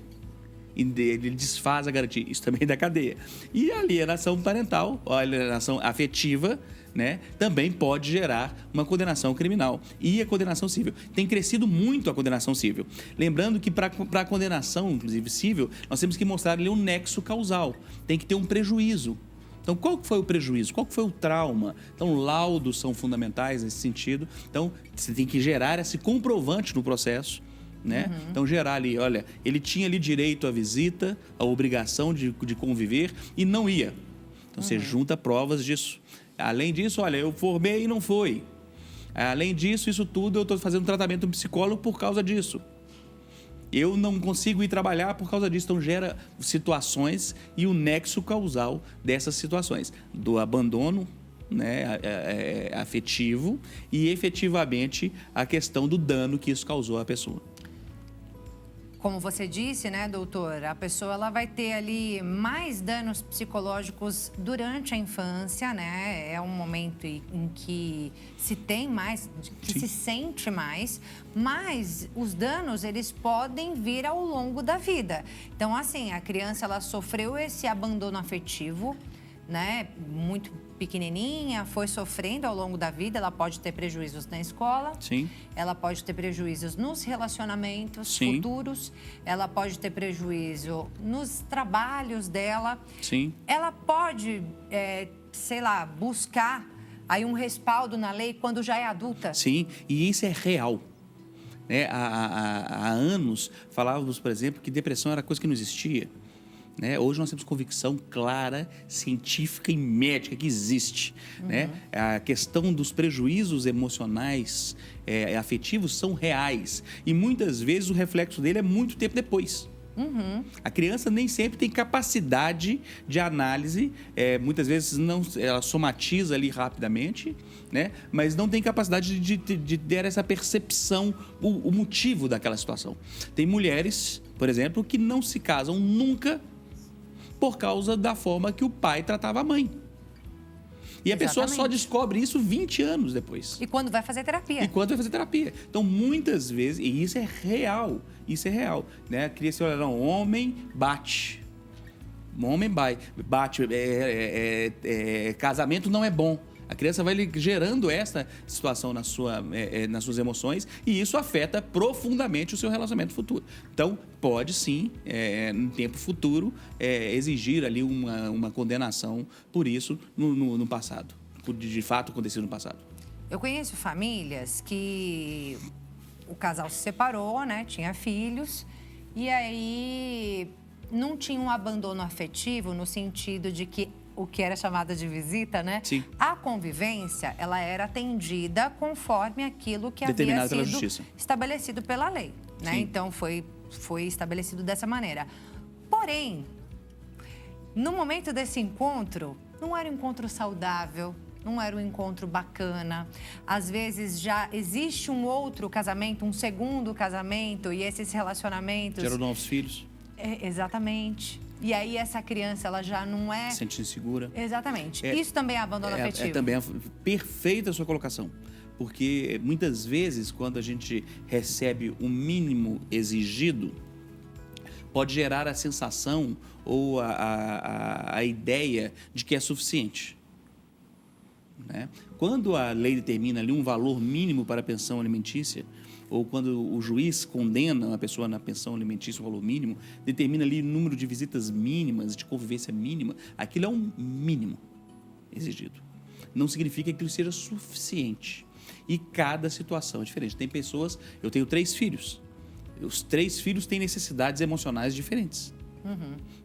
E ele desfaz a garantia. Isso também é da cadeia. E a alienação parental, a alienação afetiva, né, também pode gerar uma condenação criminal. E a condenação civil. Tem crescido muito a condenação civil. Lembrando que para a condenação, inclusive civil, nós temos que mostrar ali um nexo causal. Tem que ter um prejuízo. Então, qual que foi o prejuízo? Qual que foi o trauma? Então, laudos são fundamentais nesse sentido. Então, você tem que gerar esse comprovante no processo, né? Então, gerar ali, olha, ele tinha ali direito à visita, a obrigação de conviver e não ia. Então, você junta provas disso. Além disso, olha, eu formei e não foi. Além disso, isso tudo, eu estou fazendo tratamento com psicólogo por causa disso. Eu não consigo ir trabalhar por causa disso. Então, gera situações e o nexo causal dessas situações. Do abandono, né, afetivo e, efetivamente, a questão do dano que isso causou à pessoa. Como você disse, né, doutor, a pessoa ela vai ter ali mais danos psicológicos durante a infância, né? É um momento em que se tem mais, que se sente mais, mas os danos, eles podem vir ao longo da vida. Então, assim, a criança, ela sofreu esse abandono afetivo, né, muito pequenininha, foi sofrendo ao longo da vida, ela pode ter prejuízos na escola, ela pode ter prejuízos nos relacionamentos futuros, ela pode ter prejuízo nos trabalhos dela, ela pode, sei lá, buscar aí um respaldo na lei quando já é adulta. Sim, e isso é real. Né? Há anos falávamos, por exemplo, que depressão era coisa que não existia. Né? Hoje nós temos convicção clara, científica e médica que existe. Né? A questão dos prejuízos emocionais, afetivos, são reais. E muitas vezes o reflexo dele é muito tempo depois. A criança nem sempre tem capacidade de análise, muitas vezes ela somatiza ali rapidamente, né? Mas não tem capacidade de ter essa percepção, o motivo daquela situação. Tem mulheres, por exemplo, que não se casam nunca por causa da forma que o pai tratava a mãe. E a pessoa só descobre isso 20 anos depois. E quando vai fazer terapia. Então, muitas vezes, e isso é real, né? A criança olha, não, homem bate. Homem bate, casamento não é bom. A criança vai gerando essa situação nas suas emoções e isso afeta profundamente o seu relacionamento futuro. Então, pode sim, no tempo futuro, exigir ali uma condenação por isso no passado, de fato acontecido no passado. Eu conheço famílias que o casal se separou, né? Tinha filhos e aí não tinha um abandono afetivo no sentido de que o que era chamada de visita, né? Sim. A convivência, ela era atendida conforme aquilo que havia sido estabelecido pela lei, né? Sim. Então, foi estabelecido dessa maneira. Porém, no momento desse encontro, não era um encontro saudável, não era um encontro bacana. Às vezes já existe um outro casamento, um segundo casamento, e esses relacionamentos... Geram novos filhos. Exatamente. E aí essa criança, ela já não é... Sente insegura. Exatamente. Isso também é abandono afetivo. Também perfeita a sua colocação. Porque muitas vezes, quando a gente recebe o mínimo exigido, pode gerar a sensação ou a ideia de que é suficiente. Né? Quando a lei determina ali um valor mínimo para a pensão alimentícia, ou quando o juiz condena uma pessoa na pensão alimentícia, o valor mínimo, determina ali o número de visitas mínimas, de convivência mínima, aquilo é um mínimo exigido. Não significa que aquilo seja suficiente. E cada situação é diferente. Tem pessoas... Eu tenho 3 filhos. Os 3 filhos têm necessidades emocionais diferentes.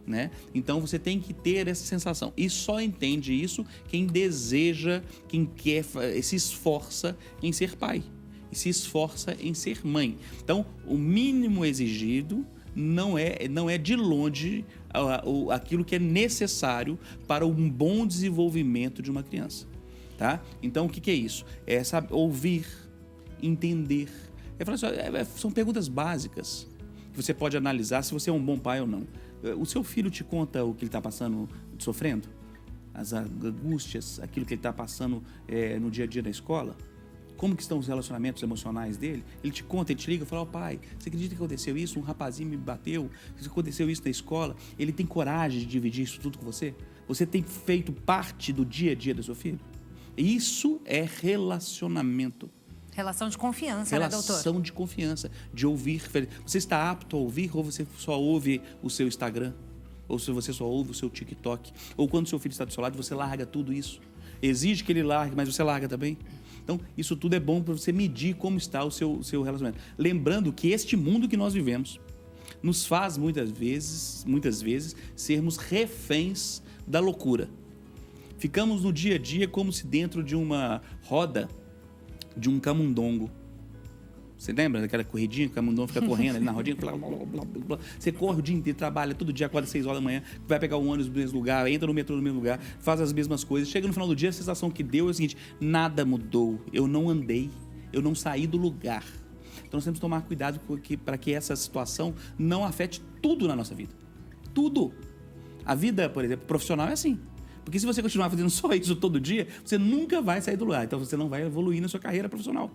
Né? Então, você tem que ter essa sensação. E só entende isso quem deseja, quem quer, se esforça em ser pai. E se esforça em ser mãe. Então, o mínimo exigido não é de longe aquilo que é necessário para um bom desenvolvimento de uma criança. Tá? Então, o que é isso? É saber ouvir, entender. São perguntas básicas que você pode analisar se você é um bom pai ou não. O seu filho te conta o que ele está passando, sofrendo? As angústias, aquilo que ele está passando no dia a dia da escola? Como que estão os relacionamentos emocionais dele? Ele te conta, ele te liga e fala, pai, você acredita que aconteceu isso? Um rapazinho me bateu, aconteceu isso na escola. Ele tem coragem de dividir isso tudo com você? Você tem feito parte do dia a dia do seu filho? Isso é relacionamento. Relação de confiança, né, doutor? Relação de confiança, de ouvir. Você está apto a ouvir ou você só ouve o seu Instagram? Ou se você só ouve o seu TikTok? Ou quando seu filho está do seu lado, você larga tudo isso? Exige que ele largue, mas você larga também? Então, isso tudo é bom para você medir como está o seu relacionamento. Lembrando que este mundo que nós vivemos nos faz, muitas vezes, sermos reféns da loucura. Ficamos no dia a dia como se dentro de uma roda de um camundongo. Você lembra daquela corridinha que o camundongo fica correndo ali na rodinha? Blá, blá, blá, blá, blá. Você corre o dia inteiro, trabalha todo dia, acorda às 6 horas da manhã, vai pegar o ônibus no mesmo lugar, entra no metrô no mesmo lugar, faz as mesmas coisas. Chega no final do dia, a sensação que deu é o seguinte: nada mudou, eu não andei, eu não saí do lugar. Então nós temos que tomar cuidado para que essa situação não afete tudo na nossa vida. Tudo. A vida, por exemplo, profissional é assim. Porque se você continuar fazendo só isso todo dia, você nunca vai sair do lugar. Então você não vai evoluir na sua carreira profissional.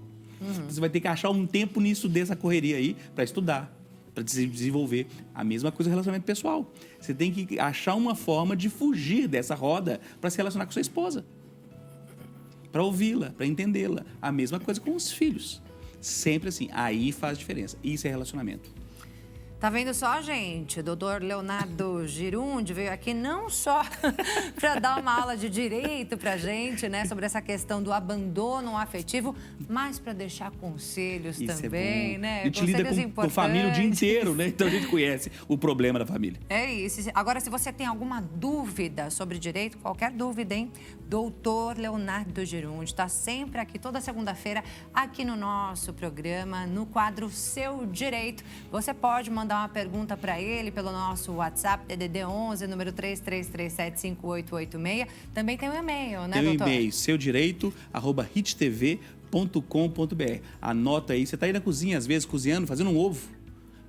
Você vai ter que achar um tempo nisso, dessa correria aí, para estudar, para desenvolver. A mesma coisa no relacionamento pessoal. Você tem que achar uma forma de fugir dessa roda para se relacionar com sua esposa. Para ouvi-la, para entendê-la. A mesma coisa com os filhos. Sempre assim. Aí faz diferença. Isso é relacionamento. Tá vendo só, gente? O doutor Leonardo Girundi veio aqui não só para dar uma aula de direito pra gente, né? Sobre essa questão do abandono afetivo, mas para deixar conselhos isso também, é bom. né? A gente lida com família o dia inteiro, né? Então a gente conhece o problema da família. É isso. Agora, se você tem alguma dúvida sobre direito, qualquer dúvida, hein? Doutor Leonardo Girundi está sempre aqui, toda segunda-feira, aqui no nosso programa, no quadro Seu Direito. Você pode mandar uma pergunta para ele pelo nosso WhatsApp, DDD 11, número 33375886. Também tem o e-mail, né, doutor? Tem o e-mail, seuddireito@hittv.com.br. Anota aí, você está aí na cozinha, às vezes, cozinhando, fazendo um ovo.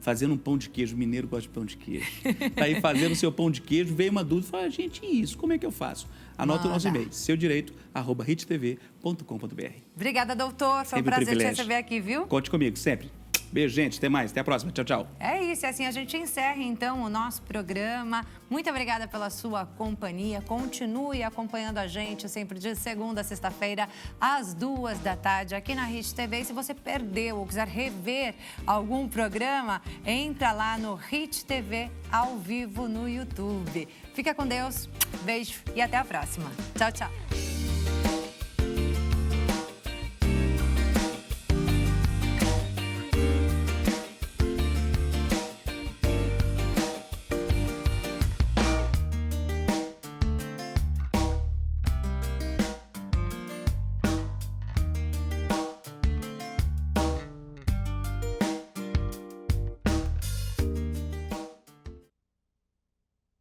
Fazendo um pão de queijo, mineiro gosta de pão de queijo. Está aí fazendo o seu pão de queijo, veio uma dúvida, fala, gente, e isso, como é que eu faço? Anota o nosso e-mail, seuddireito@hittv.com.br. Obrigada, doutor. Foi um prazer te receber aqui, viu? Conte comigo, sempre. Beijo, gente. Até mais. Até a próxima. Tchau, tchau. É isso. E assim a gente encerra, então, o nosso programa. Muito obrigada pela sua companhia. Continue acompanhando a gente sempre de segunda a sexta-feira, às 14h, aqui na Hit TV. E se você perdeu ou quiser rever algum programa, entra lá no Hit TV ao vivo no YouTube. Fica com Deus. Beijo e até a próxima. Tchau, tchau.